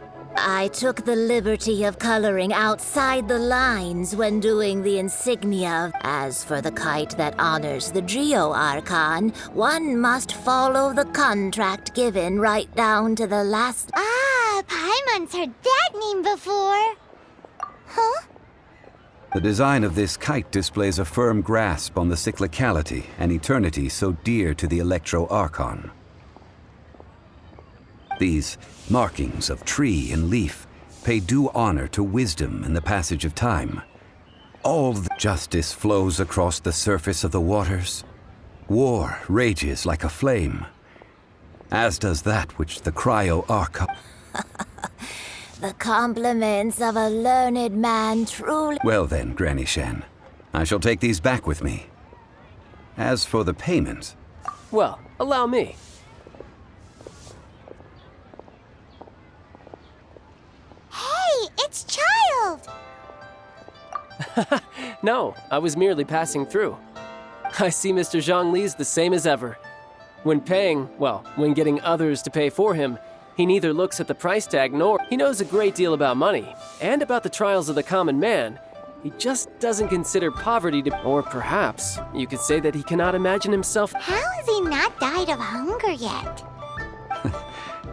I took the liberty of coloring outside the lines when doing the insignia. As for the kite that honors the Geo Archon, one must follow the contract given right down to the last. Ah, Paimon's heard that name before. Huh? The design of this kite displays a firm grasp on the cyclicality and eternity so dear to the Electro Archon. These markings of tree and leaf pay due honor to wisdom and the passage of time. All the justice flows across the surface of the waters. War rages like a flame, as does that which the Cryo Archon. The compliments of a learned man truly. Well then, Granny Shan, I shall take these back with me. As for the payment... Well, allow me. Hey, it's Child! No, I was merely passing through. I see Mr. Zhongli's the same as ever. When paying, well, when getting others to pay for him, he neither looks at the price tag nor he knows a great deal about money and about the trials of the common man. He just doesn't consider poverty to, or perhaps you could say that he cannot imagine himself. How has he not died of hunger yet?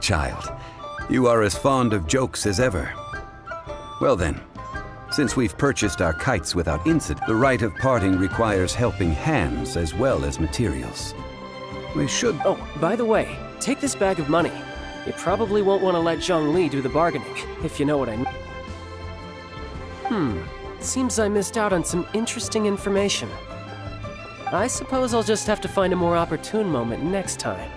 Child, you are as fond of jokes as ever. Well then, since we've purchased our kites without incident, the rite of parting requires helping hands as well as materials. We should... Oh, by the way, take this bag of money. You probably won't want to let Zhongli do the bargaining, if you know what I mean. Seems I missed out on some interesting information. I suppose I'll just have to find a more opportune moment next time.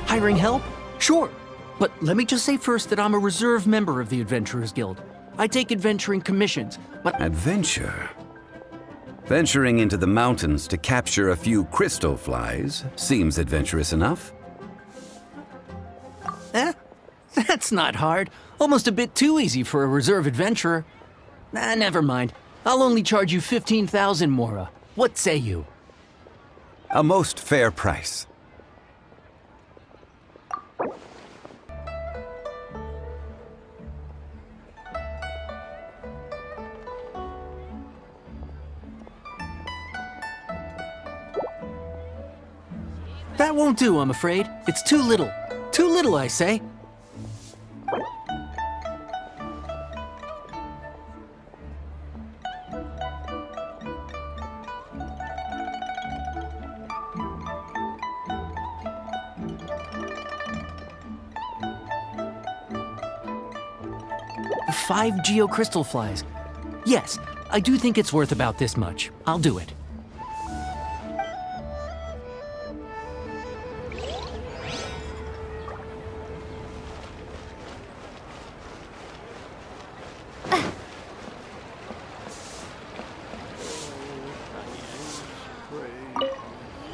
Hiring help? Sure. But let me just say first that I'm a reserve member of the Adventurers Guild. I take adventuring commissions, but... Adventure? Venturing into the mountains to capture a few crystal flies seems adventurous enough. That's not hard. Almost a bit too easy for a reserve adventurer. Never mind. I'll only charge you 15,000 Mora. What say you? A most fair price. That won't do, I'm afraid. It's too little. Too little, I say. The 5 geocrystal flies. Yes, I do think it's worth about this much. I'll do it.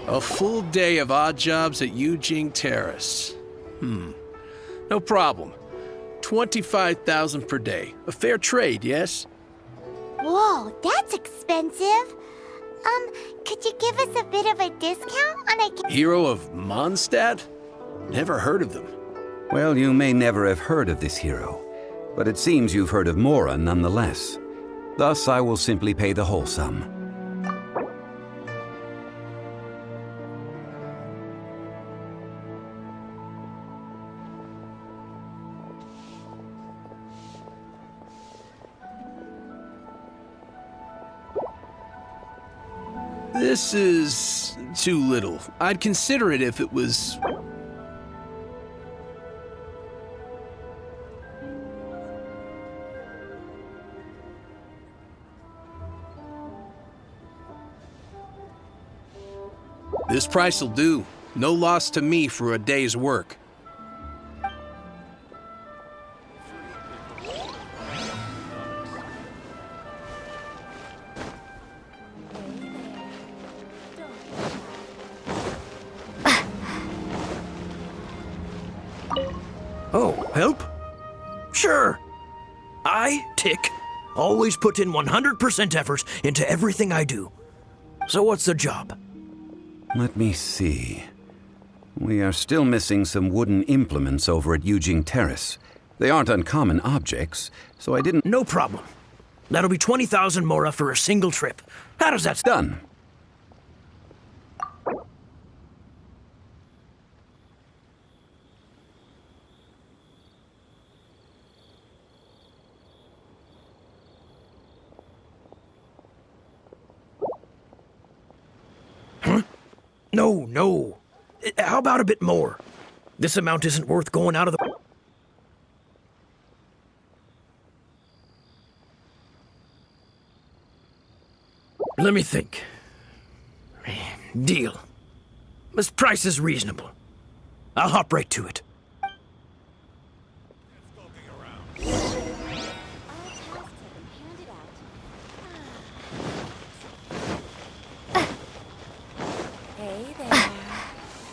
A full day of odd jobs at Yujing Terrace. No problem. 25,000 per day. A fair trade, yes? Whoa, that's expensive. Could you give us a bit of a discount on a... Hero of Mondstadt? Never heard of them. Well, you may never have heard of this hero, but it seems you've heard of Mora nonetheless. Thus, I will simply pay the whole sum. This is too little. I'd consider it if it was... This price will do. No loss to me for a day's work. Oh, help? Sure. I, Tick, always put in 100% effort into everything I do. So what's the job? Let me see. We are still missing some wooden implements over at Yujing Terrace. They aren't uncommon objects, so I didn't... No problem. That'll be 20,000 mora for a single trip. How does that... Done. Huh? No. How about a bit more? This amount isn't worth going out of the... Let me think. Deal. This price is reasonable. I'll hop right to it. Hey there.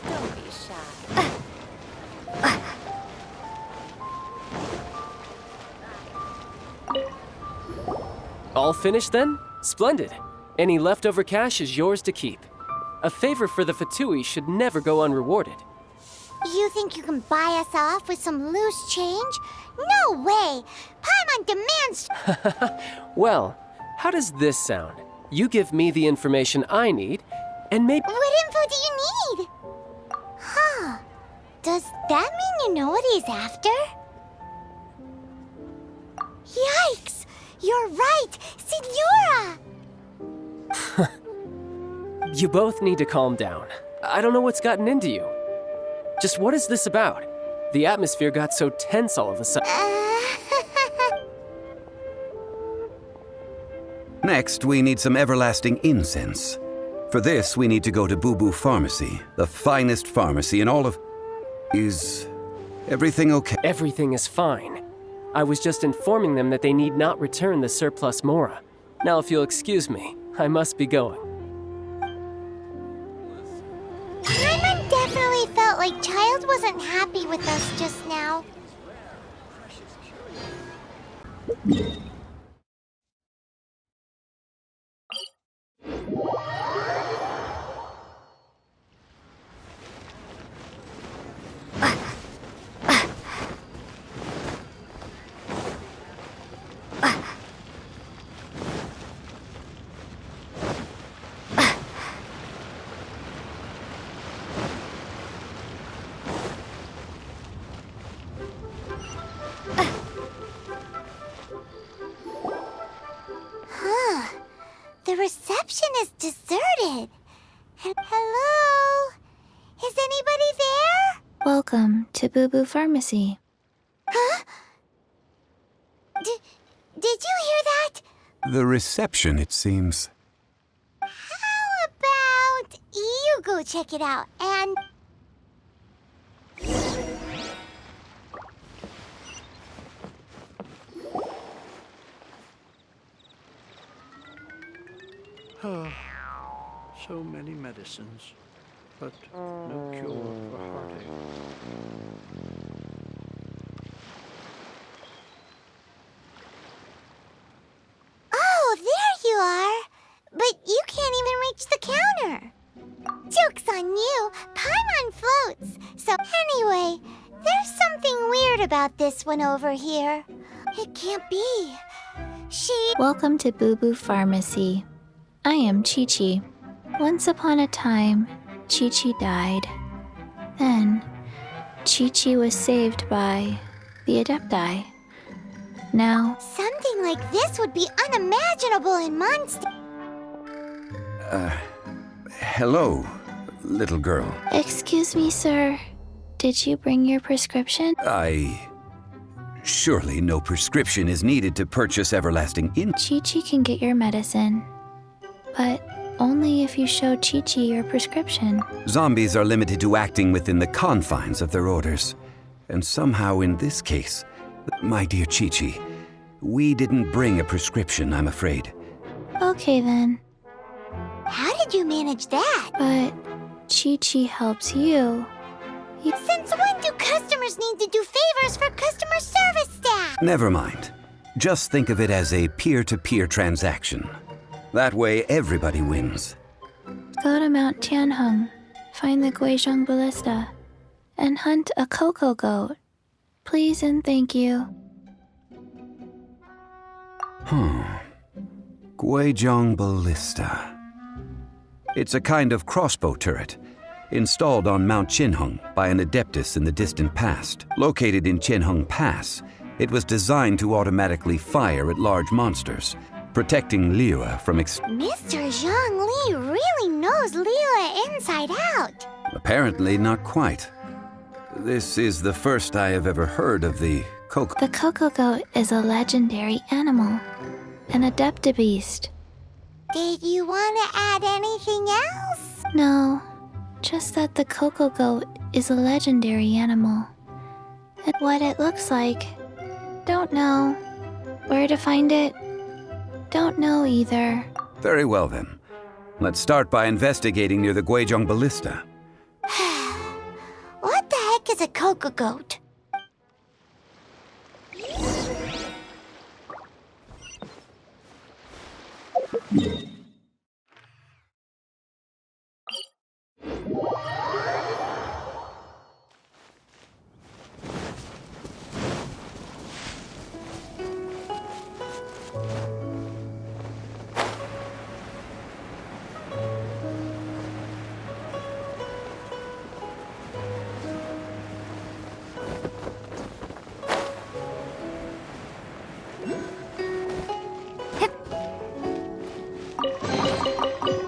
Don't be shy. All finished then? Splendid. Any leftover cash is yours to keep. A favor for the Fatui should never go unrewarded. You think you can buy us off with some loose change? No way! Paimon demands... Well, how does this sound? You give me the information I need, and maybe... What info do you need? Huh. Does that mean you know what he's after? Yikes! You're right! Signora! You both need to calm down. I don't know what's gotten into you. Just what is this about? The atmosphere got so tense all of a sudden. Next, we need some everlasting incense. For this, we need to go to Boo Boo Pharmacy, the finest pharmacy in all of... Is everything okay? Everything is fine. I was just informing them that they need not return the surplus mora. Now, if you'll excuse me, I must be going. Paimon definitely felt like Child wasn't happy with us just now. The reception is deserted. Hello? Is anybody there? Welcome to Boo Boo Pharmacy. Huh? Did you hear that? The reception, it seems. How about you go check it out and... So many medicines, but no cure for heartache. Oh, there you are! But you can't even reach the counter! Joke's on you! Paimon floats! So anyway, there's something weird about this one over here. It can't be. Welcome to Boo Boo Pharmacy. I am Chi-Chi. Once upon a time, Chi-Chi died. Then, Chi-Chi was saved by the Adepti. Now... Something like this would be unimaginable in Monster... Hello, little girl. Excuse me, sir. Did you bring your prescription? Surely no prescription is needed to purchase everlasting Chi-Chi can get your medicine. But only if you show Chi-Chi your prescription. Zombies are limited to acting within the confines of their orders. And somehow in this case, my dear Chi-Chi, we didn't bring a prescription, I'm afraid. Okay then. How did you manage that? But Chi-Chi helps you. Since when do customers need to do favors for customer service staff? Never mind. Just think of it as a peer-to-peer transaction. That way, everybody wins. Go to Mount Tianheng, find the Guizhong ballista, and hunt a cocoa goat. Please and thank you. Guizhong ballista. It's a kind of crossbow turret, installed on Mount Tianheng by an adeptus in the distant past. Located in Tianheng Pass, it was designed to automatically fire at large monsters, protecting Liyue from Mr. Zhongli really knows Liyue inside out. Apparently not quite. This is the first I have ever heard of the cocoa. The cocoa goat is a legendary animal, an adeptabeast. Did you want to add anything else? No, just that the cocoa goat is a legendary animal. And what it looks like, don't know. Where to find it, don't know either. Very well then. Let's start by investigating near the Guizhong ballista. What the heck is a cocoa goat?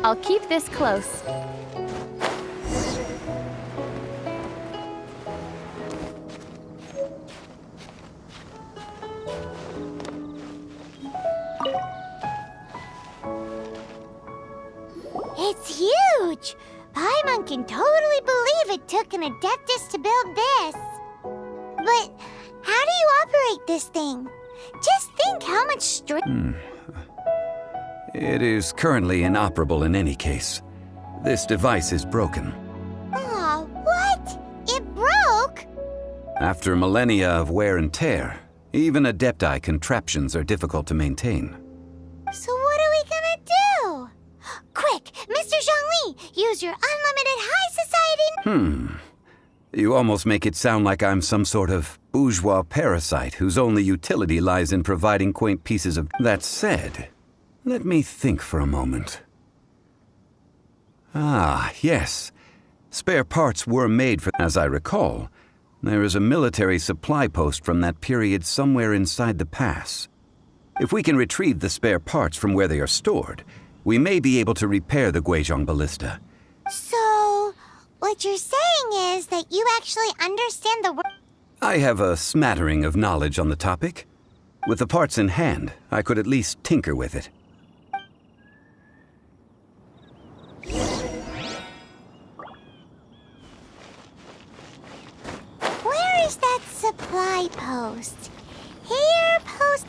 I'll keep this close. It's huge! Paimon can totally believe it took an adeptus to build this. But how do you operate this thing? Just think how much strength... It is currently inoperable in any case. This device is broken. Aw, what? It broke? After millennia of wear and tear, even Adepti contraptions are difficult to maintain. So what are we gonna do? Quick, Mr. Zhongli, use your unlimited high society... You almost make it sound like I'm some sort of bourgeois parasite whose only utility lies in providing quaint pieces of... That said, let me think for a moment. Ah, yes. Spare parts were made for... As I recall, there is a military supply post from that period somewhere inside the pass. If we can retrieve the spare parts from where they are stored, we may be able to repair the Guizhong ballista. So, what you're saying is that you actually understand the... I have a smattering of knowledge on the topic. With the parts in hand, I could at least tinker with it. Where is that supply post? Here, post...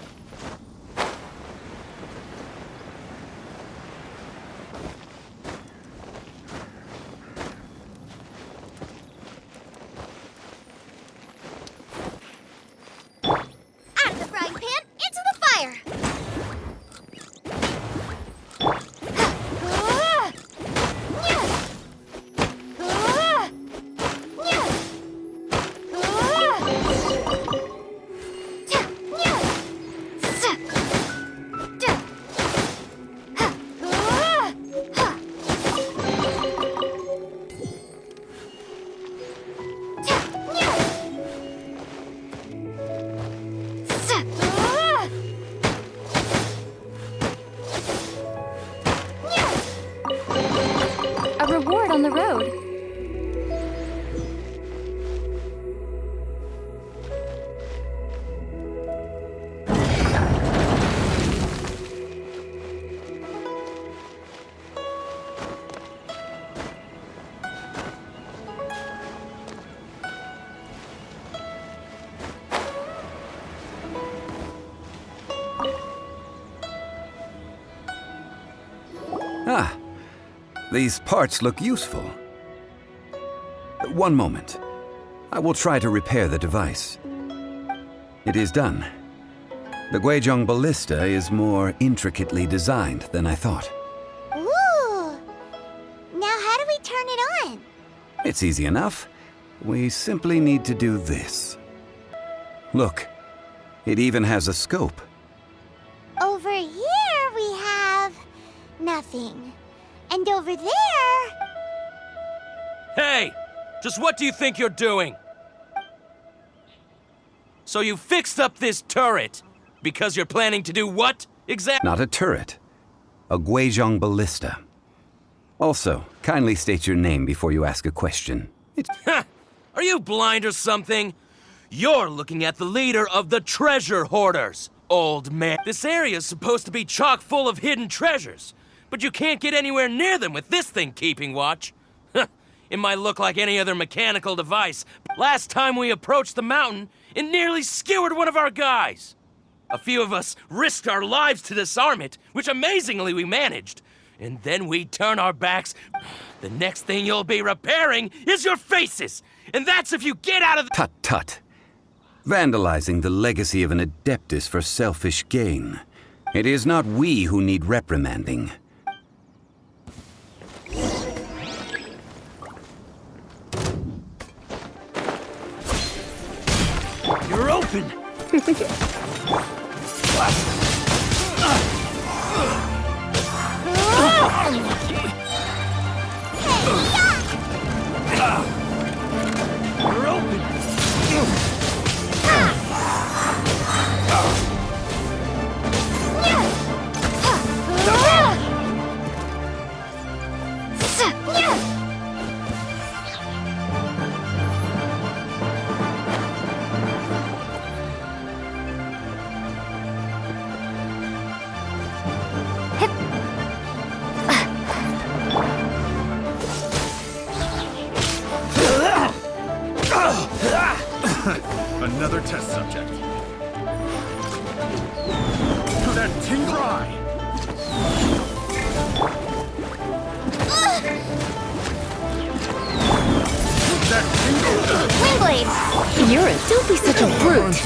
Out of the frying pan, into the fire! A reward on the road. Ah, these parts look useful. One moment. I will try to repair the device. It is done. The Guizhong ballista is more intricately designed than I thought. Ooh! Now how do we turn it on? It's easy enough. We simply need to do this. Look, it even has a scope. Over here we have... nothing. And over there... Hey! Just what do you think you're doing? So you fixed up this turret because you're planning to do what exactly? Not a turret. A Guizhong ballista. Also, kindly state your name before you ask a question. Are you blind or something? You're looking at the leader of the treasure hoarders, old man. This area's supposed to be chock full of hidden treasures, but you can't get anywhere near them with this thing keeping watch. It might look like any other mechanical device. Last time we approached the mountain, it nearly skewered one of our guys. A few of us risked our lives to disarm it, which amazingly we managed. And then we turn our backs. The next thing you'll be repairing is your faces. And that's if you get out of the— Tut tut. Vandalizing the legacy of an adeptus for selfish gain. It is not we who need reprimanding. You're open! You're open! Another test subject. That tingle eye. That tingle. Wingblade! Don't be such a brute!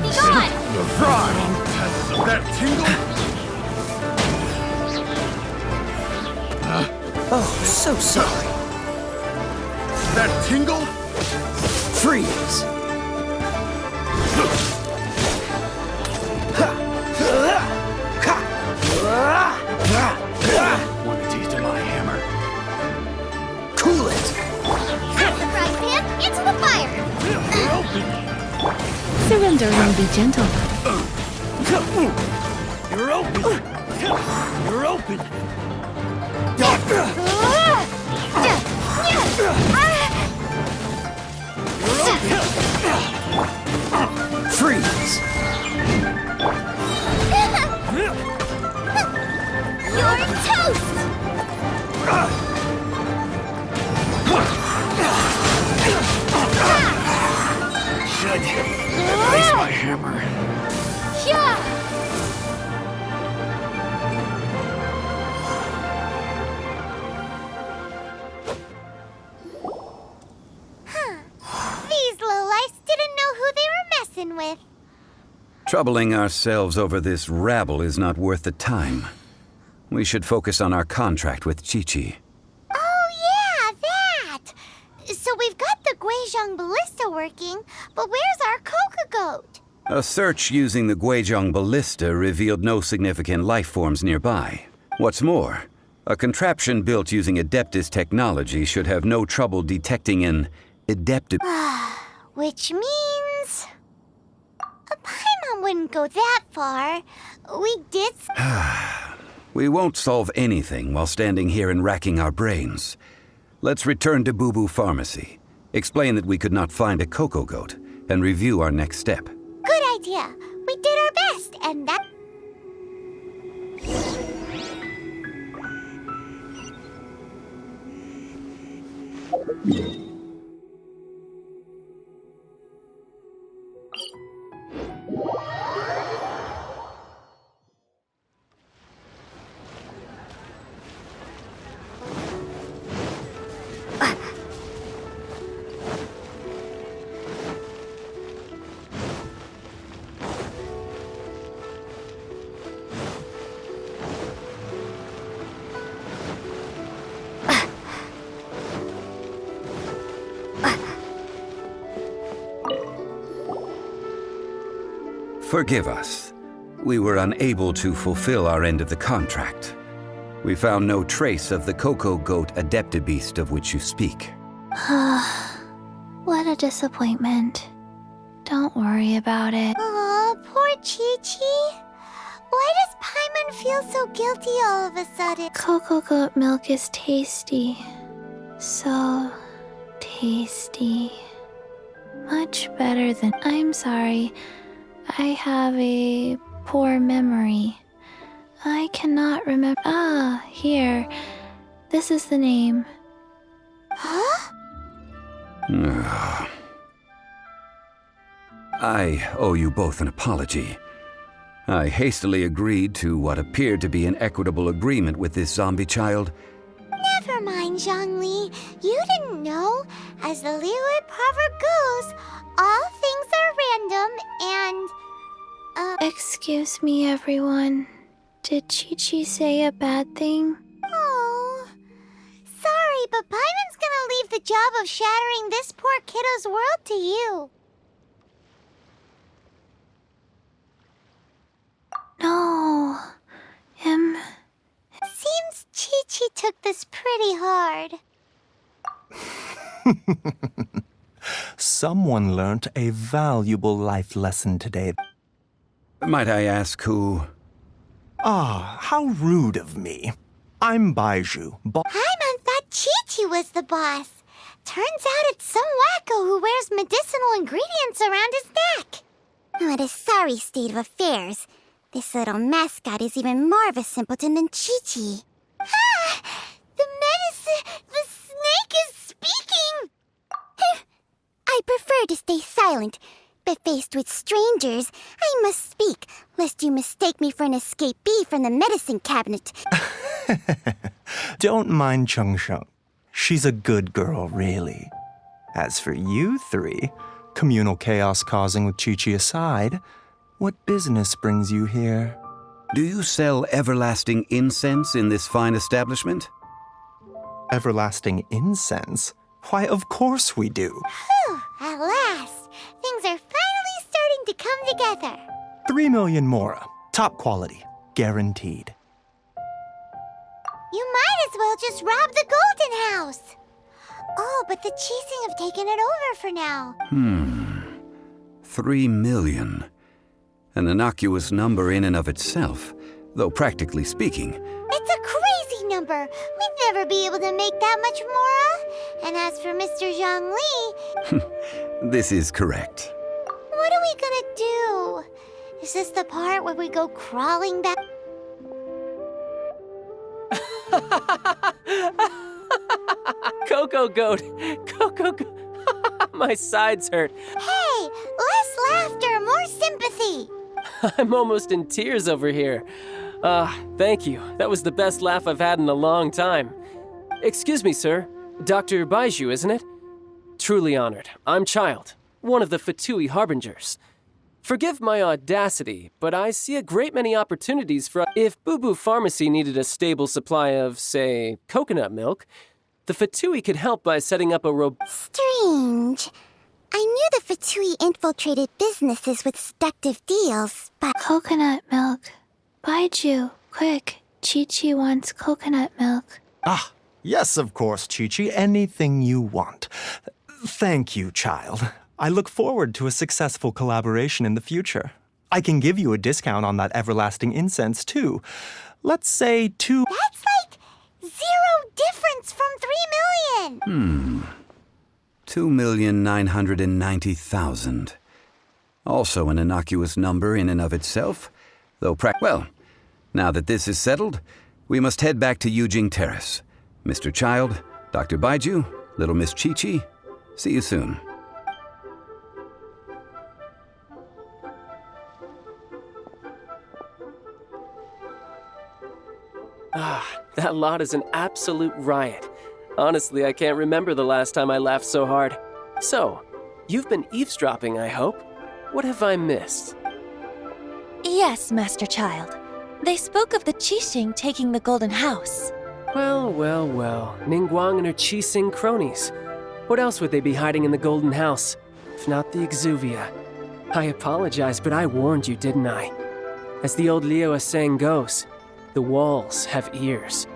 Be gone! That tingle. Oh, so sorry. That tingle. Freeze! Want a taste of my hammer? Cool it! Out the frying pan, into the fire! Surrender and be gentle. You're open! You're open! Freeze! You're toast! Should replace my hammer. Yeah! These lowlifes didn't know who they were messing with. Troubling ourselves over this rabble is not worth the time. We should focus on our contract with Chi-Chi. Oh yeah, that! So we've got the Guizhong ballista working, but where's our coca goat? A search using the Guizhong ballista revealed no significant life forms nearby. What's more, a contraption built using Adeptus technology should have no trouble detecting an Adeptus. Which means... Paimon wouldn't go that far. We did... We won't solve anything while standing here and racking our brains. Let's return to Boo Boo Pharmacy, explain that we could not find a cocoa goat, and review our next step. Good idea. We did our best, and that... Forgive us. We were unable to fulfill our end of the contract. We found no trace of the Cocoa Goat Adeptibeast of which you speak. What a disappointment. Don't worry about it. Aw, poor Chi-Chi. Why does Paimon feel so guilty all of a sudden? Cocoa goat milk is tasty. So tasty. Much better than... I'm sorry. I have a poor memory. I cannot remember... Ah, here. This is the name. Huh? I owe you both an apology. I hastily agreed to what appeared to be an equitable agreement with this zombie child. Never mind, Zhongli. You didn't know. As the Liyue proverb goes, all things are random and... Excuse me, everyone. Did Chi-Chi say a bad thing? Oh... Sorry, but Paimon's gonna leave the job of shattering this poor kiddo's world to you. No. Seems Chi-Chi took this pretty hard. Someone learnt a valuable life lesson today. Might I ask who? Ah, how rude of me. I'm Baiju. Paimon thought Chi-Chi was the boss. Turns out it's some wacko who wears medicinal ingredients around his neck. What a sorry state of affairs. This little mascot is even more of a simpleton than Chi-Chi. Ah! The snake is speaking! I prefer to stay silent, but faced with strangers, I must speak, lest you mistake me for an escapee from the medicine cabinet. Don't mind Chung Sheng. She's a good girl, really. As for you three, communal chaos causing with Chi-Chi aside, what business brings you here? Do you sell everlasting incense in this fine establishment? Everlasting incense? Why, of course we do. Whew, at last, things are finally starting to come together. 3 million mora. Top quality. Guaranteed. You might as well just rob the Golden House. Oh, but the Chising have taken it over for now. 3 million. An innocuous number in and of itself, though practically speaking. It's a crazy number. We'd never be able to make that much mora. And as for Mr. Zhongli... This is correct. What are we gonna do? Is this the part where we go crawling back? Cocoa Goat! Cocoa Goat! My sides hurt. Hey, less laughter, more sympathy. I'm almost in tears over here. Thank you. That was the best laugh I've had in a long time. Excuse me, sir. Dr. Baiju, isn't it? Truly honored. I'm Child, one of the Fatui Harbingers. Forgive my audacity, but I see a great many opportunities for... If Boo Boo Pharmacy needed a stable supply of, say, coconut milk, the Fatui could help by setting up a Strange. I knew the Fatui infiltrated businesses with seductive deals, but... Coconut milk. Baiju, quick. Chi-Chi wants coconut milk. Ah, yes, of course, Chi-Chi. Anything you want. Thank you, Child. I look forward to a successful collaboration in the future. I can give you a discount on that everlasting incense, too. Let's say 2... That's like 0 difference from 3 million. 2,990,000. Also an innocuous number in and of itself, though well, now that this is settled, we must head back to Yujing Terrace. Mr. Child, Dr. Baiju, little Miss Chi-Chi, see you soon. That lot is an absolute riot. Honestly, I can't remember the last time I laughed so hard. So, you've been eavesdropping, I hope. What have I missed? Yes, Master Child. They spoke of the Qixing taking the Golden House. Well, Ningguang and her Qixing cronies. What else would they be hiding in the Golden House, if not the Exuvia? I apologize, but I warned you, didn't I? As the old Liyue saying goes, the walls have ears.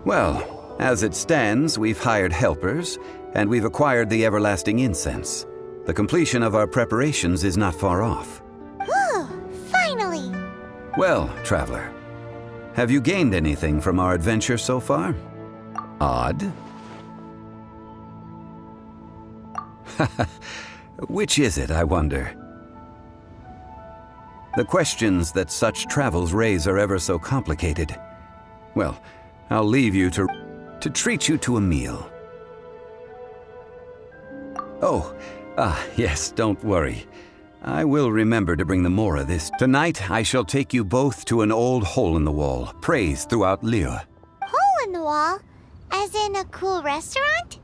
Well, as it stands, we've hired helpers, and we've acquired the everlasting incense. The completion of our preparations is not far off. Whew, finally! Well, traveler, have you gained anything from our adventure so far? Odd? Which is it, I wonder? The questions that such travels raise are ever so complicated. Well, I'll leave you to treat you to a meal. Oh, yes, don't worry. I will remember to bring the Mora this. Tonight, I shall take you both to an old hole-in-the-wall, praised throughout Liyue. Hole in the wall? As in a cool restaurant?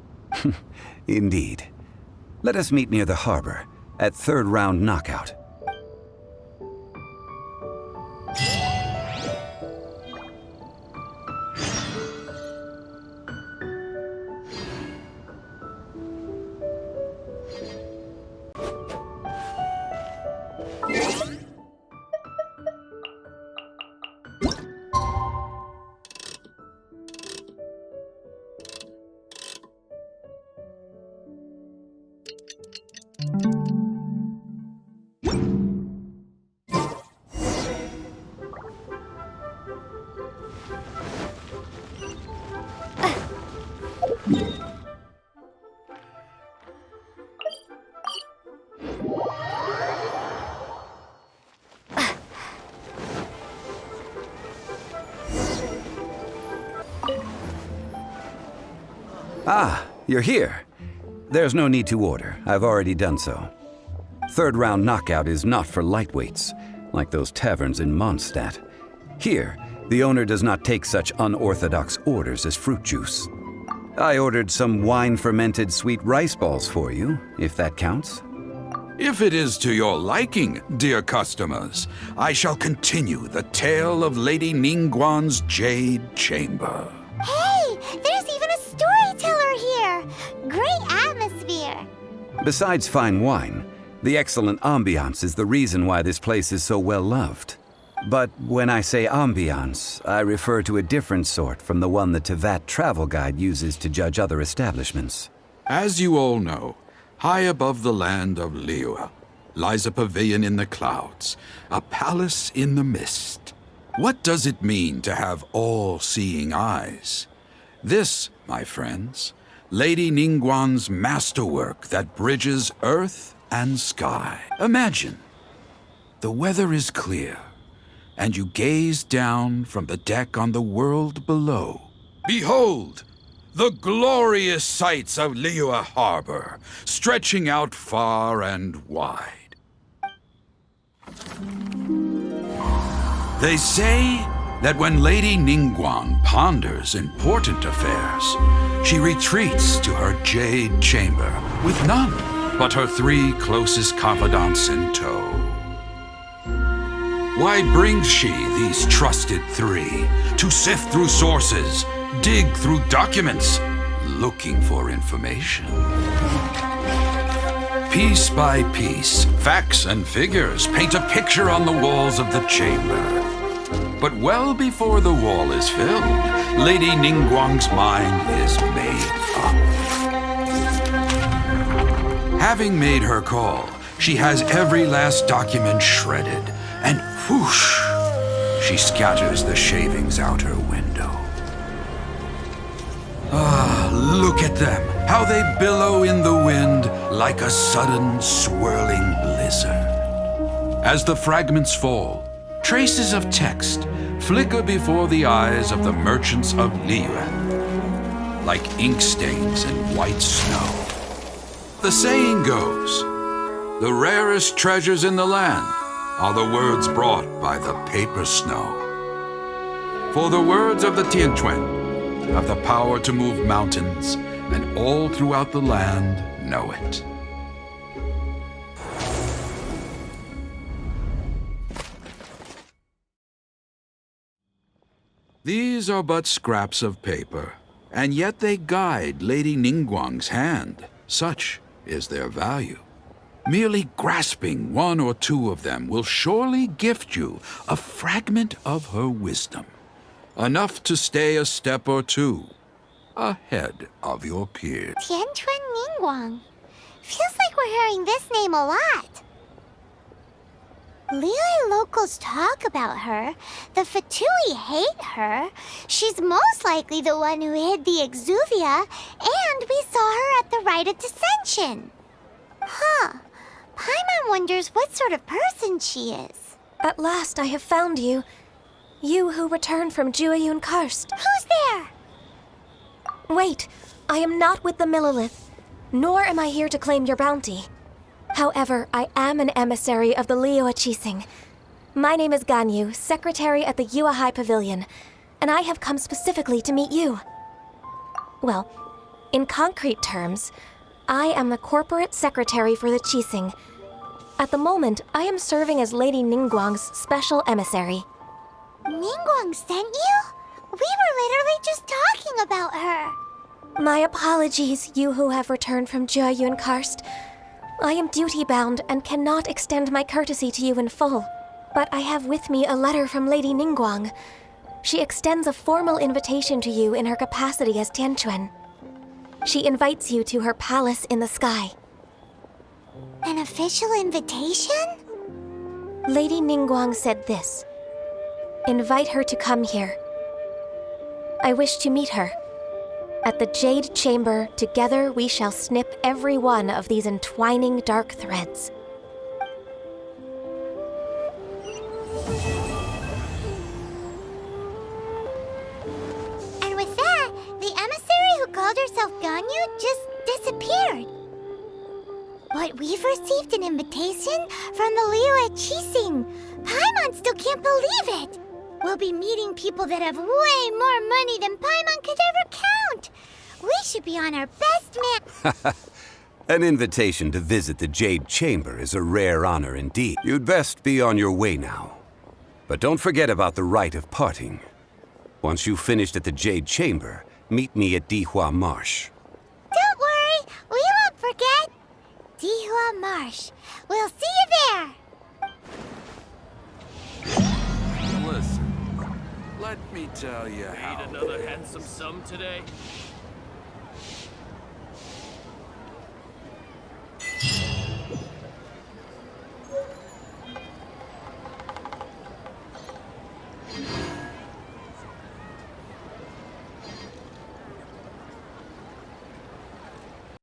Indeed. Let us meet near the harbor, at third round knockout. Ah, you're here. There's no need to order. I've already done so. Third round knockout is not for lightweights, like those taverns in Mondstadt. Here, the owner does not take such unorthodox orders as fruit juice. I ordered some wine-fermented sweet rice balls for you, if that counts. If it is to your liking, dear customers, I shall continue the tale of Lady Ningguan's Jade Chamber. Hey, there's even a storyteller here! Great atmosphere! Besides fine wine, the excellent ambiance is the reason why this place is so well loved. But when I say ambiance, I refer to a different sort from the one the Tevat travel guide uses to judge other establishments. As you all know, high above the land of Liyue lies a pavilion in the clouds, a palace in the mist. What does it mean to have all-seeing eyes? This, my friends, Lady Ningguan's masterwork that bridges earth and sky. Imagine, the weather is clear, and you gaze down from the deck on the world below. Behold, the glorious sights of Liyue Harbor, stretching out far and wide. They say that when Lady Ningguan ponders important affairs, she retreats to her jade chamber with none but her 3 closest confidants in tow. Why brings she these trusted 3 to sift through sources, dig through documents, looking for information? Piece by piece, facts and figures paint a picture on the walls of the chamber. But well before the wall is filled, Lady Ningguang's mind is made up. Having made her call, she has every last document shredded, and whoosh, she scatters the shavings out her window. Ah, look at them, how they billow in the wind like a sudden swirling blizzard. As the fragments fall, traces of text flicker before the eyes of the merchants of Liyue, like ink stains in white snow. The saying goes, the rarest treasures in the land are the words brought by the paper snow. For the words of the Tianquan have the power to move mountains, and all throughout the land know it. These are but scraps of paper, and yet they guide Lady Ningguang's hand. Such is their value. Merely grasping one or two of them will surely gift you a fragment of her wisdom, enough to stay a step or two ahead of your peers. Tianquan Ningguang. Feels like we're hearing this name a lot. Liyue locals talk about her. The Fatui hate her. She's most likely the one who hid the Exuvia, and we saw her at the Rite of Dissension. Huh. Paimon wonders what sort of person she is. At last I have found you. You who returned from Jueyun Karst. Who's there? Wait, I am not with the Millilith, nor am I here to claim your bounty. However, I am an emissary of the Liyue Qixing. My name is Ganyu, secretary at the Yuehai Pavilion, and I have come specifically to meet you. Well, in concrete terms, I am the corporate secretary for the Qixing. At the moment, I am serving as Lady Ningguang's special emissary. Ningguang sent you? We were literally just talking about her. My apologies, you who have returned from Jueyun Karst. I am duty-bound and cannot extend my courtesy to you in full. But I have with me a letter from Lady Ningguang. She extends a formal invitation to you in her capacity as Tianquan. She invites you to her palace in the sky. An official invitation? Lady Ningguang said this. Invite her to come here. I wish to meet her. At the Jade Chamber, together we shall snip every one of these entwining dark threads. And with that, the emissary who called herself Ganyu just disappeared. But we've received an invitation from the Liyue Qixing. Paimon still can't believe it. We'll be meeting people that have way more money than Paimon could ever count. We should be on our best man. An invitation to visit the Jade Chamber is a rare honor indeed. You'd best be on your way now. But don't forget about the rite of parting. Once you've finished at the Jade Chamber, meet me at Dihua Marsh. Don't worry, we won't forget. Dihua Marsh. We'll see you there. Listen, let me tell you how. Need another handsome sum today?